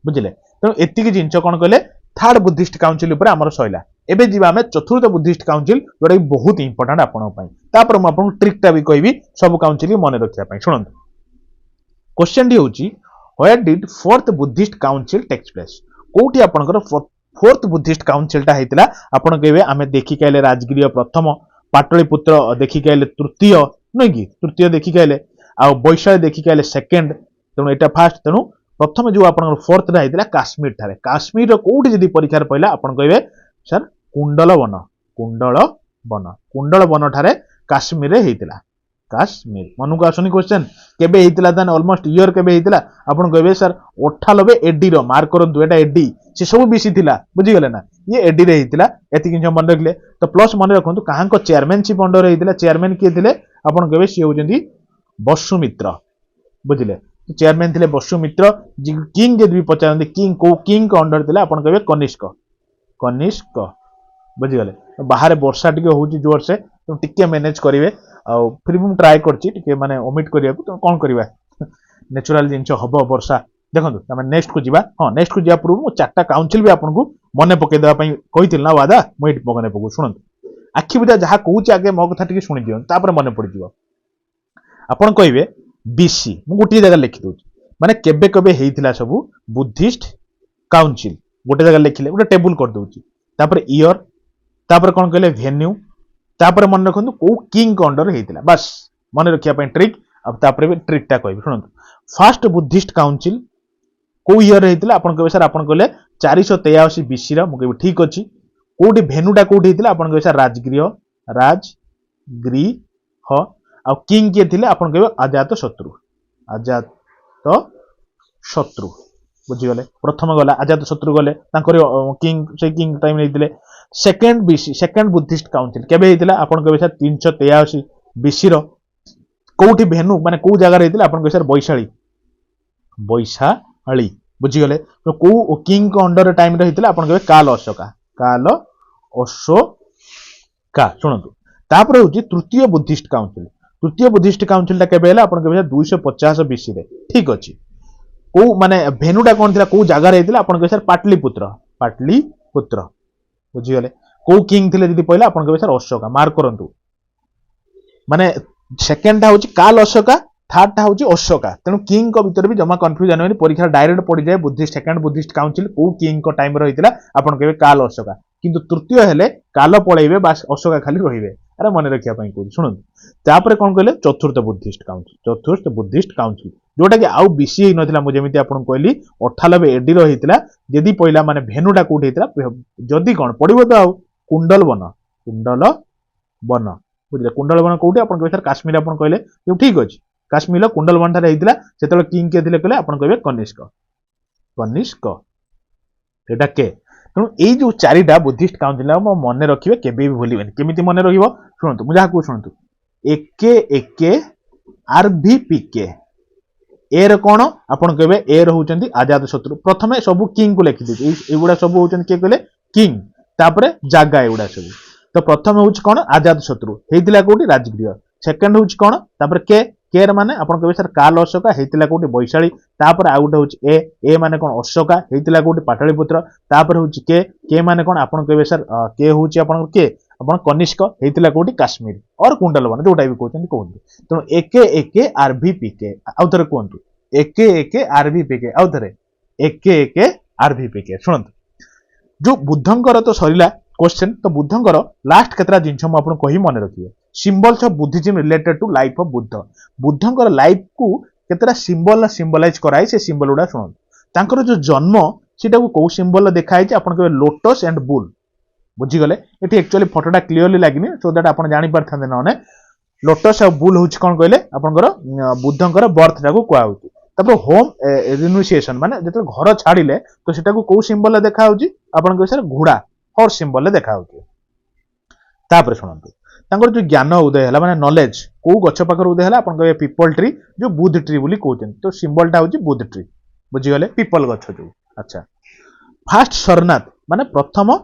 बुझिले तेणु एतिकी जिंच कोन कहले थर्ड बुद्धिस्ट काउंसिल ऊपर हमर सइला एबे जीवा हमें चतुर्थ बुद्धिस्ट काउंसिल जोटा बहुत इंपोर्टेंट आपन पई तापर म आपन ट्रिकटा भी कहबी सब काउंसिल मन रखिया पई सुनंतु क्वेश्चन डी होची where did fourth Buddhist council takes place कोठी आपनकर फोर्थ बुद्धिस्ट काउंसिलटा हेतिला आपण कहबे आमे देखि काइले राजगृह प्रथम पाटलिपुत्र देखि काइले तृतीय नै कि तृतीय देखि काइले आ बैशाली देखि काइले सेकंड तेणु एटा फर्स्ट तेणु प्रथम जो आपन फोर्थ रा हेतिला काश्मीर ठारे काश्मीर कोठी जदी परीक्षा पहिला आपण कहबे सर कुंडल वन ठारे काश्मीर रे हेतिला काश्मीर मन को आसुनी क्वेश्चन केबे हेतिला देन ऑलमोस्ट ईयर केबे हेतिला आपण कहबे सर 98 एडी रो मार्क करंतु एटा एडी से सब बीसी थिला बुझी गले ना ये एडी रे हेतिला एति किन मन रखले तो प्लस मन रखंतु काहां को चेयरमैनशिप अंडर हेतिला चेयरमैन के थिले आपण कहबे सी होजंदी वसुमित्र बुझिले तो चेयरमैन थिले वसुमित्र किंग जदी पचारंदी किंग को अंडर थिला आपण कहबे कनिष्क बुझी गले बाहर वर्षा टिके होउची जोर से तो टिके मैनेज करिवे आ फिर भी ट्राई करछि टिके माने ओमिट करिया तो कोन करबा नेचुरल जिंच हबो वर्षा देखंतु तमे नेक्स्ट को जिबा हां नेक्स्ट को जिया पूर्व मु चारटा काउंसिल भी आपन को मने पके देबा पई कहितिल ना वादा मोइट पगने पकु सुनंतु आखि बिदा जहा कहूची आगे मो कथा टिके सुनि दियो तापर मने पड़ी जिवो आपन कहिबे बीसी मु गोटी जगह लिखि दउची माने केबे केबे हेइतिला सब बुद्धिस्ट काउंसिल गोटे जगह लिखिले गोटे टेबल कर दउची तापर ईयर तापर कोन कहले वेन्यू तापर मन रखंतु को किंग को अंडर हेतिला बस मन रखिया पय ट्रिक अब तापर भी ट्रिकटा कहबी सुनंतु फर्स्ट बुद्धिस्ट काउंसिल को ईयर होता आपन कहबे सर आपन कहले 483 बीसी रो कहबे ठीक अछि कोठी भेनुटा कोठी होता आपन कहबे सर राजगृह आ किंग के थिले आपन कहबे अजात शत्रु बुझीगले प्रथम गला अजात शत्रु गले किंग से किंग टाइम नहीं second BC second Buddhist council केबे हेतिला आपन कहबे सर 383 बीसी रो कोठी भेनु माने को जगह हेतिला आपन कहबे सर बैशाली बुझीगले तो को किंग को अंडर टाइम रे हेतिला आपन कहबे काल अशोका सुनतु तापर होची तृतीय बुद्धिस्ट काउंसिल ता केबे हला आपन कहबे 250 बीसी रे ठीक अछि को माने भेनुटा कोन थिला को जगह रे हेतिला आपन कहबे सर पाटलिपुत्र बुझीगले को किंग थिले जदी पहिला आपन कहबे सर अशोका मार्क करंतु माने सेकेंड टा होची काल अशोका थर्ड टा होची अशोका तेनु किंग को भीतर भी जमा कंफ्यूजन होनी परीक्षा डायरेक्ट पड़ी जाए बुद्धिस्ट सेकेंड बुद्धिस्ट काउंसिल को किंग को टाइम रहितला आपन कहबे काल अशोका किंतु तृतीय हेले काल पळेइबे बास अशोका खाली रहिबे अरे मन रखिया पई कोइ सुनन तापर कोन कहले चतुर्थ बुद्धिस्ट काउंसिल जोटा कि आउ बीसी हे नथिला मु जेमिति आपन कहली 98 एडी रो हितला जदी पहिला माने भेनुटा कोठी हितला जदी कोन पडिबो तो आउ कुंडल वन बुझले कुंडल वन कोठी आपन कहबे सर काश्मीर आपन कहले यो ठीक अछि काश्मीर कुंडल वन थारे हितला सेतले किंग के थिले कहले आपन कहबे कनिष्क एटा के तेणु एई जो चारिटा बुद्धिस्ट काउंसिल मन रखिबे केबे भी भूलिबेनी केमिति मन रहिबो सुनतु मु जाहा को सुनतु एके आरवीपीके एर कोन आपन कहबे एर होचंदी आजाद शत्रु प्रथमे सब किंग को लिखि दे एगुडा सब होचंदी के कहले किंग तापरे जागा एगुडा सब तो प्रथम होच कोन आजाद शत्रु हेतिला कोठी राजगृह सेकंड होच कोन तापरे केर माने आपन कहबे सर काल अशोका हेतिला कोठी बैशाली तापर आ गुटे होच ए माने कोन अशोका हेतिला कोठी पाटलिपुत्र तापर होच के माने कोन आपन कहबे सर के होच आपन के आपन कनिष्क हेतिला कोठी काश्मीर और कुंडल वन जोटा भी कहउछन कहउछन तेणु एके आरवीपीके आउथरे कहंतु एके आरवीपीके आउथरे एके आरवीपीके सुनंतु जो बुद्धंकर तो सरीला क्वेश्चन तो बुद्धंकर लास्ट केतरा जिंस मु आपन कहि मन रखिए symbols of Buddhism related to life of बुद्धंकर लाइफ को केतरा सिंबलाइज कराई से सिंबल उडा सुन तांकर जो जन्म सेटा को को सिंबल देखाई जे आपन के लोटस एंड बुल बुझी गले एठी एक्चुअली फोटोटा क्लियरली लागिनी सो दैट आपन जानि परथांदे नने लोटस और बुल होच कोन कहले आपनकर बुद्धंकर बर्थ टाको कोआ होची तब होम रिन्यूसिएशन माने जते घर छाडिले तो सेटा को को सिंबल देखा होची आपन के सर घोड़ा हॉर्स सिंबल देखा होची तापर सुनंतु तांकर जो ज्ञान उदय हला माने नॉलेज को गछ पाखर उदय हला आपन कहबे पीपल ट्री जो बुद्ध ट्री बोली कहउछन तो सिंबल टा होची बुद्ध ट्री बुझी गले पीपल गछ जो अच्छा फास्ट सरनाथ माने प्रथम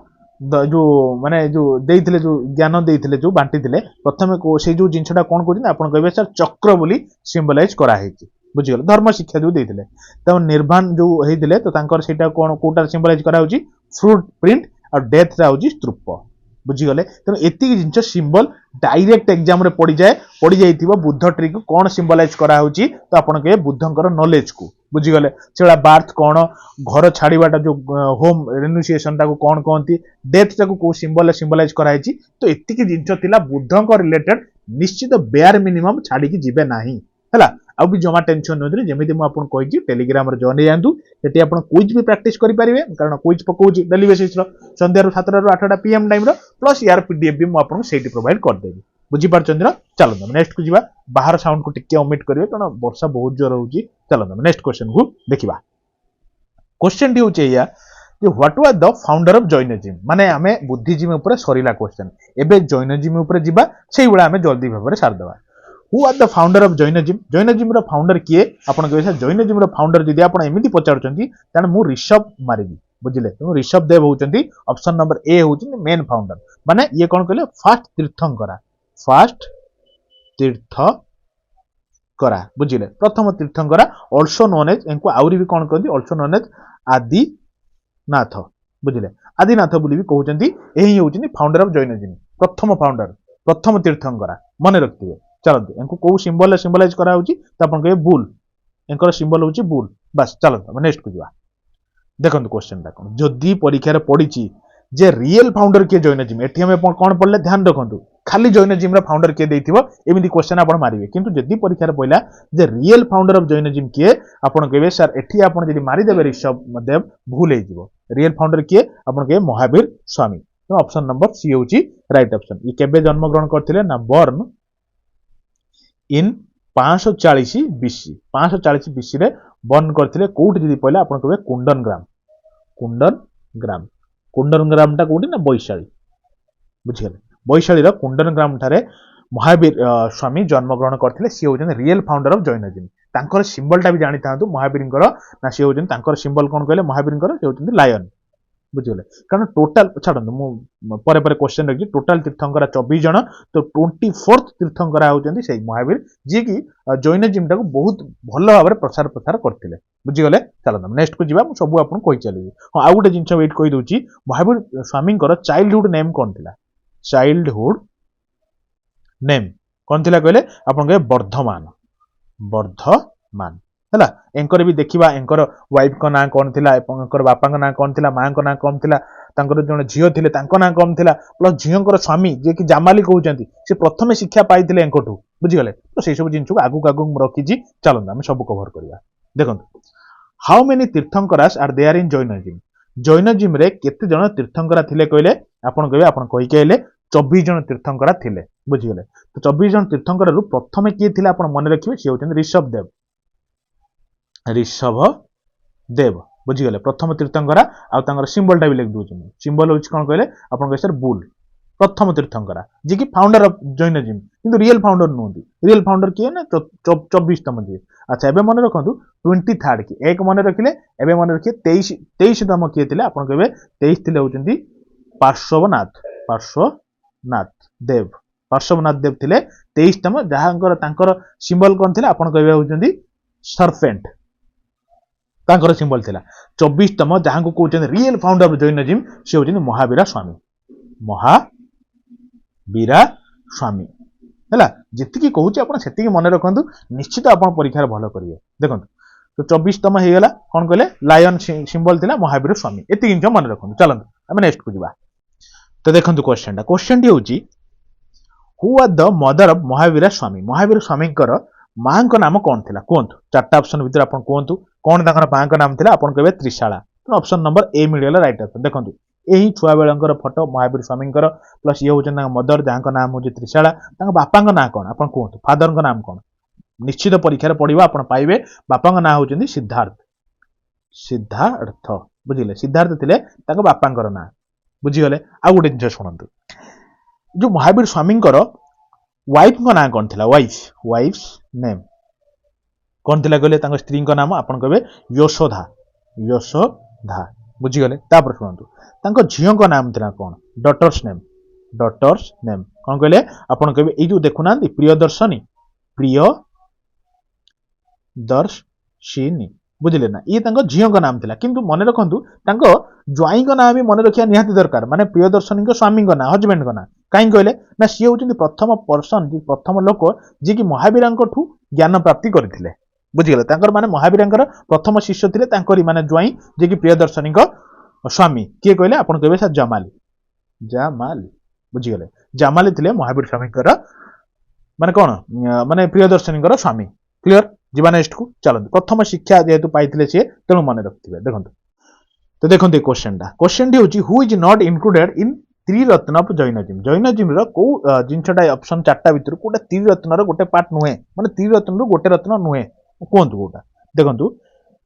जो माने जो देइथिले जो ज्ञान देइथिले जो बांटीथिले प्रथम को से जो जिंसटा कोन कहउछन आपन कहबे सर चक्र बोली सिंबलाइज करा हेची बुझी गले धर्म शिक्षा जो देइथिले त निर्वाण जो हेइथिले तो तांकर सेटा कोन कोटा सिंबलाइज करा होची फ्रूट प्रिंट और डेथ रा होची स्तूप बुझीगले तेणु एति जिनस सिंबल डायरेक्ट एग्जाम रे पड़ी जाइथिबो बुद्ध ट्री को कोन सिंबलाइज करा होची तो आपन के बुद्धंकर नॉलेज को बुझीगले सेला बार्थ कोन घर छाड़ीबाटा जो होम रिन्यूसिएशन टा को कोन कहंती डेथ टा को सिंबल सिंबलाइज करा हेची तो एति जिनस थिला बुद्धंकर रिलेटेड निश्चित बेयर मिनिमम छाड़ी की जिबे नाही हला आ भी जमा टेंशन नथि जेमिति म आपन कहि टेलीग्राम रे जॉइन जानतु सेठी आपन क्विज भी प्रैक्टिस करि परिबे कारण क्विज पकोछि डेली बेसिस रो संध्या रो 7 रो 8 पीएम टाइम रो प्लस यार पीडीएफ भी म आपन सेठी प्रोवाइड कर देबी बुझी पारचंद्र चलो नेक्स्ट को जिबा बाहर साउंड को टिके ओमिट करिवे कारण वर्षा बहुत जोर होउची चलो नेक्स्ट क्वेश्चन को देखिबा क्वेश्चन डी होचे या जे what was the founder of Jainism माने हमें बुद्धिज्म ऊपर सरीला क्वेश्चन एबे जैनिज्म ऊपर जिबा सेही बडा हमें जल्दी भाबरे सार देबा Who are the founder of Jainism? Jainism रो फाउंडर किए आपण कहबे जैनिज्म रो फाउंडर जदी आपण एमिति पचारचंती ताने मु ऋषभ मारिबी बुझिले तो ऋषभ देव होचंती ऑप्शन नंबर ए होचंती मेन फाउंडर माने ये कोन कहले फर्स्ट तीर्थंकरा बुझिले प्रथम तीर्थंकरा आल्सो नोन एज एनको आउरी भी कोन कहंती आल्सो नोन एज आदिनाथ बुझिले आदिनाथ बोली भी कहउचंती एही होचंती फाउंडर ऑफ जैनिज्म प्रथम तीर्थंकरा मने रखतिबे चलते इनको को सिंबल सिंबलाइज करा होची त अपन कहे बुल इनकर सिंबल होची बुल बस चलते नेक्स्ट को जिवा देखंतु क्वेश्चन ता कोन जदी परीक्षा रे पड़ीची जे रियल फाउंडर के जैनिज्म एठी हमें कोन पड़ले ध्यान रखंतु खाली जैनिज्म रा फाउंडर किए देथिबो एमिति क्वेश्चन आपण मारिबे किंतु जदि परीक्षा रे पहिला जे रियल फाउंडर ऑफ जैनिज्म किए आपण कहबे सर एठी आपण जदि मारि देबे ऋषभ देव भूल हे जिवो रियल फाउंडर किए आपण कहबे महावीर स्वामी तो ऑप्शन नंबर सी होची राइट ऑप्शन ये केबे जन्म ग्रहण करथिले ना बर्न इन 540 बीसी 540 बीसी रे बर्न करथिले कोठी जदि पहिला आपण कहबे कुंडन ग्राम टा कोठी ना बैशाली बुझिगले बैशाली कुंडन ग्राम ठारे महावीर स्वामी जन्मग्रहण करथिले सी होजन रियल फाउंडर ऑफ जैनिज्म तांकर सिंबल टा भी जानि थांतु महावीरंकर ना सी होजन तांकर सिंबल कोन कहले महावीरंकर सी होजन लायन बुझिगले कारण टोटल छाडन मु परे परे क्वेश्चन रखि टोटल तीर्थंकरा 24 जन तो 24th तीर्थंकरा होजन से महावीर जे कि जैनिज्म टा को बहुत भलो भाबरे प्रचार करथिले बुझिगले चलो नेक्स्ट को जिबा मु सब आपन कहि चली हां आ गुटे जिंस वेट कहि दोची महावीर स्वामींकर चाइल्डहुड नेम कोन थिला चाइल्डहुड नेम कौन थिला कहले आपन कहे वर्धमान हैला एंकर भी देखिबा एंकर वाइफ को ना कोन थिला एंकर बापा को ना कोन थिला मां को ना कोन थिला तांकर जण झियो थिले तांको ना कोन थिला प्लस झियोंकर स्वामी जे कि जामाली कहउचंती से प्रथम शिक्षा पाइथिले एंकठू बुझि गले तो से सब जिंस को आगु रखी जी चलो हम सब कवर करिया देखंतु how many Tirthankaras are there in Jainism रे केते जण तीर्थंकरा थिले कहले आपन कहबे आपन कहि कहले 24 जन तीर्थंकरा थिले बुझिगले तो 24 जन तीर्थंकर रु प्रथमे किए थिले आपण मन रखिबे से होचन ऋषभ देव बुझिगले प्रथम तीर्थंकरा आ तांगर सिंबल टा भी लिख दोछ सिंबल होच कोन कहले आपण कहै सर बुल प्रथम तीर्थंकरा जे कि फाउंडर ऑफ जैनिज्म किंतु रियल फाउंडर नोंदी रियल फाउंडर किए ना 24 तम जे अच्छा एबे मन रखंतु 23rd की एक मन रखिले एबे मन रखिए 23 तम किए थिले आपण कहबे 23 थिले होचंती पार्श्वनाथ देव थिले 23 तम जहांकर तांकर सिंबल कोन थिला आपण कहबे होचंती सर्पेंट तांकर सिंबल थिला 24 तम जहां को कहउचंती रियल फाउंडर ऑफ जैनिज्म से होचंती महावीर स्वामी हैला जति कहूची आपण सेति मन रखंतु निश्चित आपण परीक्षा रे भलो करिवे देखंतु तो 24 तम हे गेला कोन कहले लायन सिंबल थिला महावीर स्वामी एति जिंस मन रखंतु चलंतु हम नेक्स्ट को जिबा तो देखंतु क्वेश्चन टी होची who are the mother of Mahavir Swami मां को नाम कौन थिला कोंतु चारटा ऑप्शन भीतर आपण कोंतु कोन ताकर मां को नाम थिला आपण कहबे त्रिशाला तो ऑप्शन नंबर ए मिडियल राइट ऑप्शन देखंतु एही छुआ बेलंकर फोटो महावीर स्वामींकर प्लस ये होचन मदर जहां नाम हो त्रिशाला बापा नाम कौन आप कहतु फादर नाम कौन निश्चित परीक्षा पढ़ा आप पाइबे बापा नाम होचंदी सिद्धार्थ बुझिले सिद्धार्थ थिले बापा नाम बुझीगले आ गोटे जिन शुणु जो महावीर स्वामींकर वाइफ को नाम कौन थिला वाइफ नेम कौन थिला कहले स्त्री नाम आपन कहबे यशोधा बुझीगले तापर शुणु झीओं नाम थिला कौन डॉटर्स नेम कौन कहले आपन कहबे ए जो देखु नांदी प्रियदर्शिनी बुझिले ना ये झीओं नाम थिला किंतु मन रखंतु ज्वाई नाम भी मन रखिया निहाती दरकार माने प्रियदर्शनी स्वामी ना हजबैंड ना कहीं कहले ना सी होचंदी प्रथम पर्सन प्रथम लोक जे कि महावीर ज्ञान प्राप्ति करथिले बुझिगले तांकर माने महावीर प्रथम शिष्य थिले तांकरी माने ज्वाई जे कि प्रियदर्शनी स्वामी किए कहले आपण कहबे सर जामाली बुझिगले जामाली थिले महावीर स्वामींकर माने कोन माने प्रियदर्शनी स्वामी क्लियर जीवा नेक्स्ट को चलते प्रथम शिक्षा जेहेतु पाइथिले से तेणु मन रखिथिबे देखंतु तो देखंतु क्वेश्चन टी होची who is not included in Triratna of Jainism रो को जिंसटा ऑप्शन चारटा भीतर कोटा त्रिरत्न रो गोटे पार्ट नुहे माने त्रिरत्न रो गोटे रत्न नुहे कोंतु कोटा देखंतु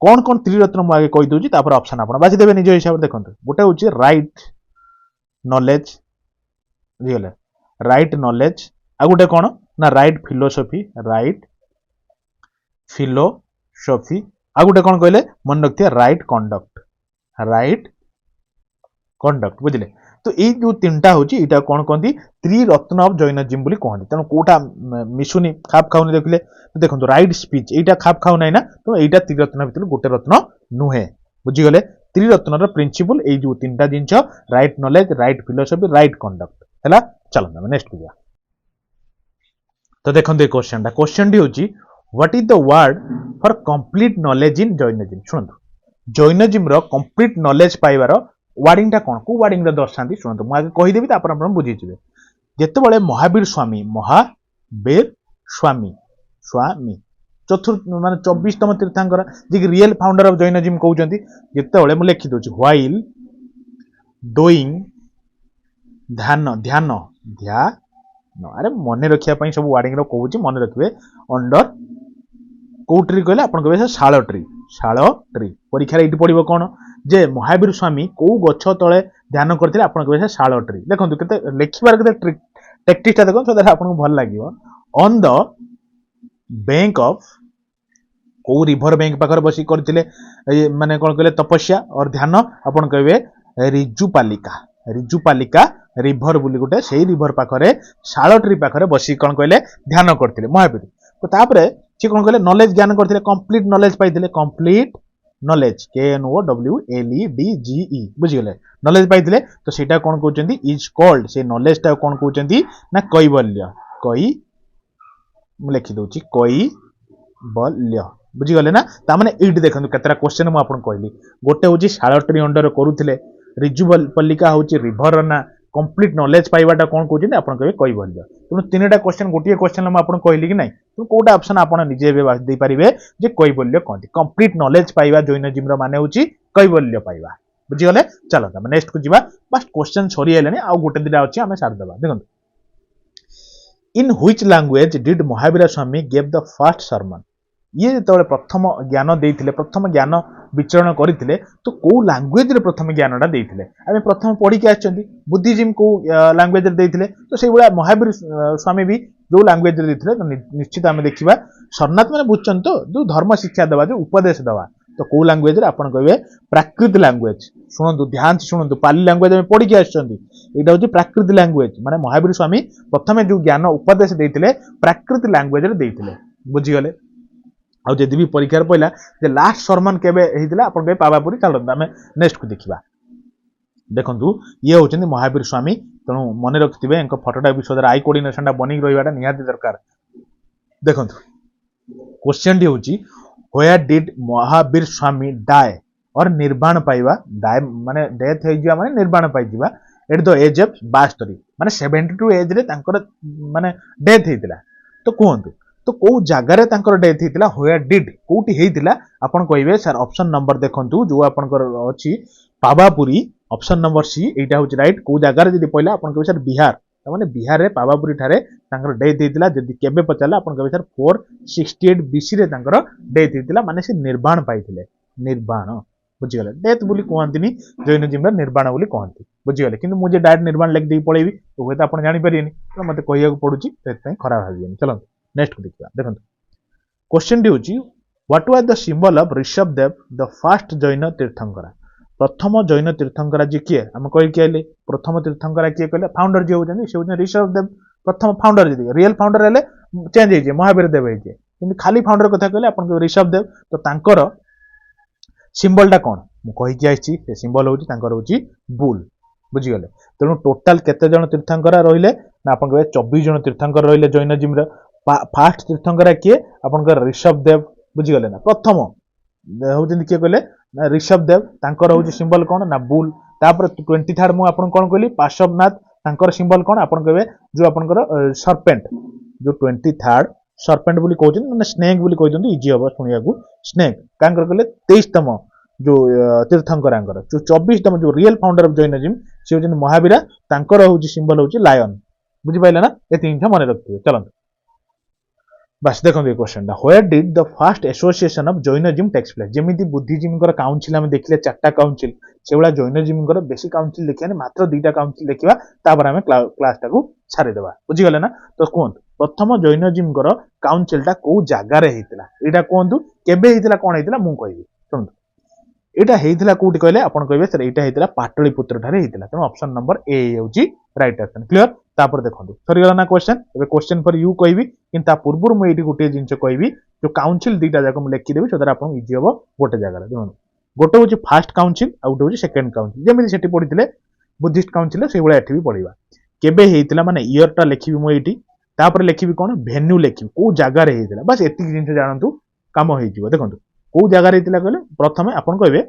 कोन कोन त्रिरत्न मु आगे कहि दोची तापर ऑप्शन आपण बाछि देबे निज हिसाब देखंतु गोटे होची राइट नॉलेज बुझिगले राइट नॉलेज आ गोटे कोन ना राइट फिलोसफी आ गोटे कौन कहले मन रखिए राइट कंडक्ट बुझिले तो ये जो तीनटा होची इटा कौन कहती त्रिरत्न ऑफ जैनिज्म बोली कहती तेणु कोटा मिशुनी खाप खाऊनी देखले तो देखो राइट स्पीच एटा खाप खाऊ ना तो एटा त्रिरत्न भीतर गोटे रत्न नुहे बुझीगले त्रिरत्न प्रिंसिपल ये जो तीनटा जिनस right knowledge right philosophy right conduct है चलो नेक्स्ट को तो देखते क्वेश्चन टी होची what is the word for complete knowledge in Jainism शुणु जैनिज्म रो कंप्लीट नॉलेज पाइबार वार्डिंग टा कौन को वार्डिंग रे दर्शांती शुणु मुझे कहीदेवी बुझीजे ଯେତେବେଳେ ମହାବୀର ସ୍ୱାମୀ ଚତୁର୍ଥ ମାନେ 24ତମ ତୀର୍ଥାଙ୍କର ଯିଏ ରିଏଲ ଫାଉଣ୍ଡର ଅଫ ଜୈନଜିମ୍ କହୁଛନ୍ତି, ଯେତେବେଳେ ମୁଁ ଲେଖି ଦଉଛି ହ୍ୱାଇଲ ଡୋଇଂ ଧ୍ୟାନ ଆରେ ମନେ ରଖିବା ପାଇଁ ସବୁ ୱାର୍ଡିଂ ର କହୁଛି, ମନେ ରଖିବେ। ଅଣ୍ଡର କୋଉ ଟ୍ରି କହିଲେ ଆପଣ କହିବେ ଶାଳ ଟ୍ରି ପରୀକ୍ଷାରେ ଏଇଠି ପଡିବ କଣ ଯେ ମହାବୀର ସ୍ୱାମୀ କୋଉ ଗଛ ତଳେ ଧ୍ୟାନ କରିଥିଲେ, ଆପଣ କହିବେ ଶାଳ ଟ୍ରି। ଦେଖନ୍ତୁ କେତେ ଲେଖିବାର କେତେ ଟେକ୍ଟିକ୍ସଟା ଦେଖନ୍ତୁ, ସେଟା ଆପଣଙ୍କୁ ଭଲ ଲାଗିବ। ଅନ୍ ଦ ବ୍ୟାଙ୍କ ଅଫ କୋଉ ରିଭର ବ୍ୟାଙ୍କ ପାଖରେ ବସି କରିଥିଲେ ମାନେ କଣ କହିଲେ ତପସ୍ୟା ଅର ଧ୍ୟାନ, ଆପଣ କହିବେ ରିଜୁପାଲିକା ରିଭର ବୋଲି ଗୋଟେ, ସେଇ ରିଭର ପାଖରେ ଶାଳ ଟ୍ରି ପାଖରେ ବସି କଣ କହିଲେ ଧ୍ୟାନ କରିଥିଲେ ମହାବୀର। ତ ତାପରେ ସେ କଣ କହିଲେ ନଲେଜ ଜ୍ଞାନ କରିଥିଲେ, କମ୍ପ୍ଲିଟ ନଲେଜ ପାଇଥିଲେ, କମ୍ପ୍ଲିଟ ନଲେଜ KNOWLEDGE ବୁଝିଗଲେ, ନଲେଜ ପାଇଥିଲେ। ତ ସେଇଟା କଣ କହୁଛନ୍ତି ଇଜ କଲ୍ଡ, ସେ ନଲେଜ ଟା କଣ କହୁଛନ୍ତି ନା କୈବଲ୍ୟ। ମୁଁ ଲେଖି ଦଉଛି କୈବଲ୍ୟ, ବୁଝିଗଲେ ନା। ତାମାନେ ଏଇଠି ଦେଖନ୍ତୁ କେତେଟା କ୍ୱେଶ୍ଚନ ମୁଁ ଆପଣଙ୍କୁ କହିଲି। ଗୋଟେ ହଉଛି ଶାଳ ଟ୍ରି ଅଣ୍ଡର କରୁଥିଲେ, ରିଜୁପଲିକା ହଉଛି ରିଭର ନା, କମ୍ପ୍ଲିଟ ନଲେଜ ପାଇବାଟା କଣ କହୁଛନ୍ତି ଆପଣ କହିବେ କୈବଲ୍ୟ। ତେଣୁ ତିନିଟା କ୍ୱେଶ୍ଚନ ଗୋଟିଏ କ୍ୱେଶ୍ଚନ ମୁଁ ଆପଣଙ୍କୁ କହିଲି କି ନାହିଁ, ତେଣୁ କୋଉଟା ଅପସନ ଆପଣ ନିଜେ ଏବେ ଦେଇପାରିବେ ଯେ କୈବଲ୍ୟ କହନ୍ତି। କମ୍ପ୍ଲିଟ ନଲେଜ ପାଇବା ଜୈନଜିମ୍ ର ମାନେ ହଉଛି କୈବଲ୍ୟ ପାଇବା, ବୁଝିଗଲେ। ଚାଲ ଆମେ ନେକ୍ସଟ କୁ ଯିବା, ବାସ୍ କ୍ୱେଶ୍ଚନ ସରିଗଲାଣି, ଆଉ ଗୋଟେ ଦିଟା ଅଛି ଆମେ ସାରିଦେବା। ଦେଖନ୍ତୁ in which language did Mahavira Swami gave the first sermon. ଇଏ ଯେତେବେଳେ ପ୍ରଥମ ଜ୍ଞାନ ଦେଇଥିଲେ, ପ୍ରଥମ ଜ୍ଞାନ ବିଚରଣ କରିଥିଲେ, ତ କୋଉ ଲାଙ୍ଗୁଏଜରେ ପ୍ରଥମେ ଜ୍ଞାନଟା ଦେଇଥିଲେ? ଆମେ ପ୍ରଥମ ପଢିକି ଆସିଛନ୍ତି ବୁଦ୍ଧିଜିମ୍ କୋଉ ଲାଙ୍ଗୁଏଜରେ ଦେଇଥିଲେ, ତ ସେଇଭଳିଆ ମହାବୀର ସ୍ୱାମୀ ବି ଯୋଉ ଲାଙ୍ଗୁଏଜରେ ଦେଇଥିଲେ, ତ ନିଶ୍ଚିତ ଆମେ ଦେଖିବା। ସରନାଥ ମାନେ ବୁଝୁଛନ୍ତି ତ, ଯୋଉ ଧର୍ମ ଶିକ୍ଷା ଦେବା, ଯୋଉ ଉପଦେଶ ଦେବା, ତ କୋଉ ଲାଙ୍ଗୁଏଜରେ ଆପଣ କହିବେ ପ୍ରାକୃତ ଲାଙ୍ଗୁଏଜ। ଶୁଣନ୍ତୁ ଧ୍ୟାନ ଶୁଣନ୍ତୁ, ପାଲି ଲାଙ୍ଗୁଏଜ ଆମେ ପଢିକି ଆସିଛନ୍ତି, ଏଇଟା ହଉଛି ପ୍ରାକୃତ ଲାଙ୍ଗୁଏଜ। ମାନେ ମହାବୀର ସ୍ୱାମୀ ପ୍ରଥମେ ଯୋଉ ଜ୍ଞାନ ଉପଦେଶ ଦେଇଥିଲେ ପ୍ରାକୃତ ଲାଙ୍ଗୁଏଜରେ ଦେଇଥିଲେ, ବୁଝିଗଲେ। ଆଉ ଯଦି ବି ପରୀକ୍ଷାରେ ପଇଲା ଯେ ଲାଷ୍ଟ ସରମନ କେବେ ହେଇଥିଲା, ଆପଣ କହିବେ ପାବାପୁରୀ। ଚାଲନ୍ତୁ ଆମେ ନେକ୍ସଟ କୁ ଦେଖିବା। ଦେଖନ୍ତୁ ଇଏ ହଉଛନ୍ତି ମହାବୀର ସ୍ୱାମୀ, ତେଣୁ ମନେ ରଖିଥିବେ ଏଙ୍କ ଫଟୋଟା ବିଷୟରେ ଆଇ କୋଅର୍ଡିନେସନଟା ବନିକି ରହିବାଟା ନିହାତି ଦରକାର। ଦେଖନ୍ତୁ କ୍ୱେଶ୍ଚନଟି ହଉଛି where did Mahavira Swami die or nirvana ପାଇବା, ଡାଏ ମାନେ ଡେଥ ହେଇଯିବା ମାନେ ନିର୍ବାଣ ପାଇଯିବା, ଏଟ୍ ଦ ଏଜ୍ ଅଫ 72 ମାନେ 72 ଏଜରେ ତାଙ୍କର ମାନେ ଡେଥ ହେଇଥିଲା। ତ କୁହନ୍ତୁ ତ କୋଉ ଜାଗାରେ ତାଙ୍କର ଡେଥ ହେଇଥିଲା, ହ୍ୱେୟାର ଡିଡ୍ କୋଉଠି ହେଇଥିଲା, ଆପଣ କହିବେ ସାର୍ ଅପସନ ନମ୍ବର ଦେଖନ୍ତୁ ଯୋଉ ଆପଣଙ୍କର ଅଛି ପାବାପୁରୀ, ଅପସନ ନମ୍ବର ସି, ଏଇଟା ହଉଛି ରାଇଟ୍। କୋଉ ଜାଗାରେ ଯଦି ପଇଲା ଆପଣ କହିବେ ସାର୍ ବିହାର, ତାମାନେ ବିହାରରେ ପାବାପୁରୀ ଠାରେ ତାଙ୍କର ଡେଥ ହେଇଥିଲା। ଯଦି କେବେ ପଚାରିଲା ଆପଣ କହିବେ ସାର୍ 468 BC ରେ ତାଙ୍କର ଡେଥ ହେଇଥିଲା, ମାନେ ସେ ନିର୍ବାଣ ପାଇଥିଲେ, ନିର୍ବାଣ, ବୁଝିଗଲେ। ଡେଥ ବୋଲି କୁହନ୍ତିନି ଜୈନଜିମ୍ ରେ, ନିର୍ବାଣ ବୋଲି କହନ୍ତି, ବୁଝିଗଲେ। କିନ୍ତୁ ମୁଁ ଯେ ଡାଇରେକ୍ଟ ନିର୍ବାଣ ଲେଖି ଦେଇ ପଳେଇବି ହୁଏତ ଆପଣ ଜାଣିପାରିବେନି, ତ ମତେ କହିବାକୁ ପଡୁଛି, ସେଥିପାଇଁ ଖରାପ ଭାବିବେନି। ଚାଲନ୍ତୁ ନେକ୍ସଟ କୁ ଦେଖିବା। ଦେଖନ୍ତୁ କ୍ୱେଶ୍ଚନଟି ହଉଛି what was the symbol of Rishabh Dev the first Jain Tirthankara. ପ୍ରଥମ ଜୈନ ତୀର୍ଥଙ୍କରା ଯିଏ କିଏ ଆମେ କହିକି ଆଇଲେ, ପ୍ରଥମ ତୀର୍ଥଙ୍କରା କିଏ କହିଲେ, ଫାଉଣ୍ଡର ଯିଏ ହଉଛନ୍ତି ସେ ହଉଛନ୍ତି ଋଷଭ ଦେବ। ପ୍ରଥମ ଫାଉଣ୍ଡର ଯଦି ରିଏଲ ଫାଉଣ୍ଡର ହେଲେ ଚେଞ୍ଜ ହେଇଯିବେ, ମହାବୀର ଦେବ ହେଇଯିବେ, କିନ୍ତୁ ଖାଲି ଫାଉଣ୍ଡର କଥା କହିଲେ ଆପଣ ଋଷଭ ଦେବ। ତ ତାଙ୍କର ସିମ୍ବଲଟା କଣ ମୁଁ କହିକି ଆସିଛି, ସେ ସିମ୍ବଲ ହଉଛି ତାଙ୍କର ହଉଛି ବୁଲ୍, ବୁଝିଗଲେ। ତେଣୁ ଟୋଟାଲ କେତେ ଜଣ ତୀର୍ଥଙ୍କରା ରହିଲେ ନା ଆପଣ କହିବେ 24 ଜଣ ତୀର୍ଥଙ୍କର ରହିଲେ ଜୈନଜିମ୍ ର। ଫାଷ୍ଟ ତୀର୍ଥଙ୍କରା କିଏ ଆପଣଙ୍କର ଋଷଭ ଦେବ, ବୁଝିଗଲେ ନା। ପ୍ରଥମ ହଉଛନ୍ତି କିଏ କହିଲେ ନା ଋଷଭ ଦେବ, ତାଙ୍କର ହଉଛି ସିମ୍ବଲ କଣ ନା ବୁଲ୍। ତାପରେ 23rd ମୁଁ ଆପଣଙ୍କୁ କଣ କହିଲି ପାର୍ଶ୍ୱବନାଥ, ତାଙ୍କର ସିମ୍ବଲ କଣ ଆପଣ କହିବେ ଯୋଉ ଆପଣଙ୍କର ସର୍ପେଣ୍ଟ, ଯୋଉ 23rd ସର୍ପେଣ୍ଟ ବୋଲି କହୁଛନ୍ତି, ମାନେ ସ୍ନେକ୍ ବୋଲି କହିଛନ୍ତି, ଇଜି ହବ ଶୁଣିବାକୁ। ସ୍ନେକ୍ କାଙ୍କର କହିଲେ 23ତମ ଯୋଉ ତୀର୍ଥଙ୍କରାଙ୍କର, ଯୋଉ 24ତମ ଯୋଉ ରିଏଲ ଫାଉଣ୍ଡର ଅଫ ଜୈନଜିମ୍ ସେ ହଉଛନ୍ତି ମହାବୀରା, ତାଙ୍କର ହଉଛି ସିମ୍ବଲ ହଉଛି ଲାୟନ, ବୁଝିପାରିଲେ ନା। ଏ ତିନିଟା ମନେ ରଖିଥିବେ। ଚାଲନ୍ତୁ ବାସ୍ ଦେଖନ୍ତୁ ଏ କ୍ୱେଶ୍ଚନଟା, where did the first association of Jainism takes place. ଯେମିତି ବୁଦ୍ଧିଜିମ୍ଙ୍କର କାଉନସିଲ ଆମେ ଦେଖିଲେ 4ଟା କାଉନସିଲ, ସେଇଭଳିଆ ଜୈନଜିମ୍ଙ୍କର ବେଶୀ କାଉନସିଲ ଦେଖିବାନି, ମାତ୍ର 2ଟା କାଉନସିଲ ଦେଖିବା, ତାପରେ ଆମେ କ୍ଲାସଟାକୁ ଛାଡ଼ିଦେବା, ବୁଝିଗଲେ ନା। ତ କୁହନ୍ତୁ ପ୍ରଥମ ଜୈନଜିମ୍ଙ୍କର କାଉନସିଲଟା କୋଉ ଜାଗାରେ ହେଇଥିଲା, ଏଇଟା କୁହନ୍ତୁ କେବେ ହେଇଥିଲା, କଣ ହେଇଥିଲା ମୁଁ କହିବି। ଶୁଣନ୍ତୁ ଏଇଟା ହେଇଥିଲା କୋଉଠି କହିଲେ, ଆପଣ କହିବେ ସାର୍ ଏଇଟା ହେଇଥିଲା ପାଟଳିପୁତ୍ର ଠାରେ ହେଇଥିଲା। ତେଣୁ ଅପସନ ନମ୍ବର ଏ ହେଉଛି ରାଇଟ୍ ଅପସନ। କ୍ଲିୟର। ତାପରେ ଦେଖନ୍ତୁ ସରିଗଲା ନା କ୍ୱେଶ୍ଚନ। ଏବେ କ୍ୱେଶ୍ଚନ ଫର ୟୁ କହିବି, କିନ୍ତୁ ତା ପୂର୍ବରୁ ମୁଁ ଏଇଠି ଗୋଟିଏ ଜିନିଷ କହିବି, ଯୋଉ କାଉନସିଲ 2ଟା ଯାକ ମୁଁ ଲେଖିଦେବି, ସେଦ୍ୱାରା ଆପଣଙ୍କୁ ଇଜି ହବ ଗୋଟେ ଜାଗାରେ। ଦେଖନ୍ତୁ ଗୋଟେ ହଉଛି ଫାଷ୍ଟ କାଉନସିଲ, ଆଉ ଗୋଟେ ହଉଛି ସେକେଣ୍ଡ କାଉନସିଲ। ଯେମିତି ସେଠି ପଢିଥିଲେ ବୁଦ୍ଧିଷ୍ଟ କାଉନସିଲ, ସେଇଭଳିଆ ଏଠି ବି ପଢିବା। କେବେ ହେଇଥିଲା ମାନେ ଇୟରଟା ଲେଖିବି ମୁଁ ଏଇଠି, ତାପରେ ଲେଖିବି କଣ ଭେନ୍ୟୁ ଲେଖିବି, କୋଉ ଜାଗାରେ ହେଇଥିଲା, ବାସ୍ ଏତିକି ଜିନିଷ ଜାଣନ୍ତୁ କାମ ହେଇଯିବ। ଦେଖନ୍ତୁ କୋଉ ଜାଗାରେ ହେଇଥିଲା କହିଲେ, ପ୍ରଥମେ ଆପଣ କହିବେ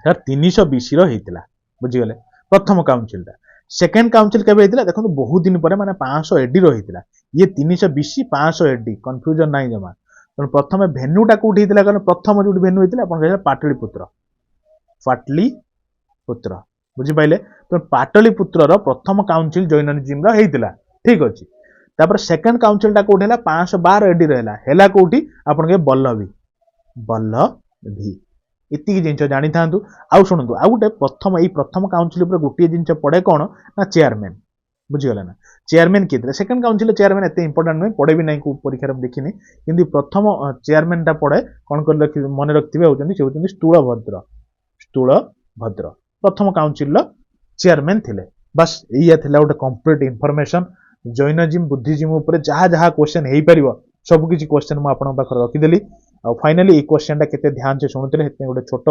ସାର୍ 300 BC ର ହେଇଥିଲା, ବୁଝିଗଲେ ପ୍ରଥମ କାଉନସିଲଟା। सेकेंड काउंसिल केबे हेतिला देखो बहुत दिन पर माने 500 एडी रहितला ये 300 बीसी 500 एडी कंफ्यूजन नाही जमा तो प्रथम भेन्यूटा कोठी हेतिला कारण प्रथम जो भेन्यू हेतिला अपन कहला पाटलिपुत्र बुझी पाइले तो पाटलिपुत्र रो प्रथम काउंसिल जैननिज्म रो हेतिला ठीक अछि तापर सेकेंड काउंसिल टा कोठी हला 512 एडी रहला हेला कोठी अपन के बल्लभी इति जिंस जानी थांतु आउ शुणु आउ गोटे प्रथम काउंसिल ऊपर गोटे जिंस पड़े कौन ना चेयरमैन बुझीगला ना चेयरमैन किए सेकेंड काउंसिल चेयरमैन एत इंपोर्टाट नुहे पड़े भी ना परीक्षा देखनी कि प्रथम चेयरमैन टा पड़े कौन कर मन रखिथे होती स्थूलभद्र प्रथम काउंसिल चेयरमैन थिले बस या गोटे कंप्लीट इनफॉरमेशन जैनजिम बुद्धिजिम उपर जहाँ जहाँ क्वेश्चन हो पार सबकि क्वेश्चन मुझे रखीदेली और फाइनाली ये क्वेश्चन टा केते ध्यान से शुणुते गोटे छोट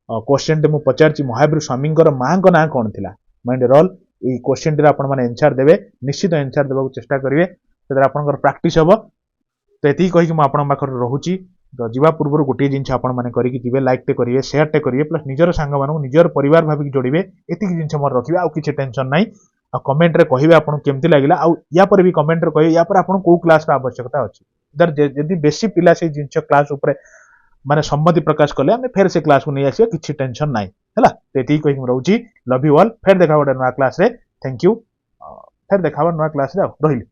क्वेश्चन टे पचार महावीर स्वामी माँ ना कौन थी माइंड रोल ये क्वेश्चन टी आप एनसर देवे निश्चित एनसर देवा चेष्टा करेंगे से आप प्राक्ट हम तो ये कहीकि मुझे रोचे तो जीवा पूर्व गोटे जिन आपे लाइक टे करेंगे सेयार टे करेंगे प्लस निजर सांग मानू निजर परिवार भाविक जोड़े ये जिन मोर रखिए आउ कि टेंशन ना आ कमेंट रे कहिबे आपन केमती लागिला आ या पर भी कमेंट रे कहिबे या पर आपन को क्लास रा आवश्यकता अछि इधर जदी बेसी पिला से जिंस क्लास ऊपर माने सम्मति प्रकाश करले हम फेर से क्लास को नहीं आसीबे किछि टेंशन नाही हैला तेती कहि रहउची लव यू ऑल फेर देखाबो नया क्लास रे थैंक यू फेर देखाबो नया क्लास रे रहिली।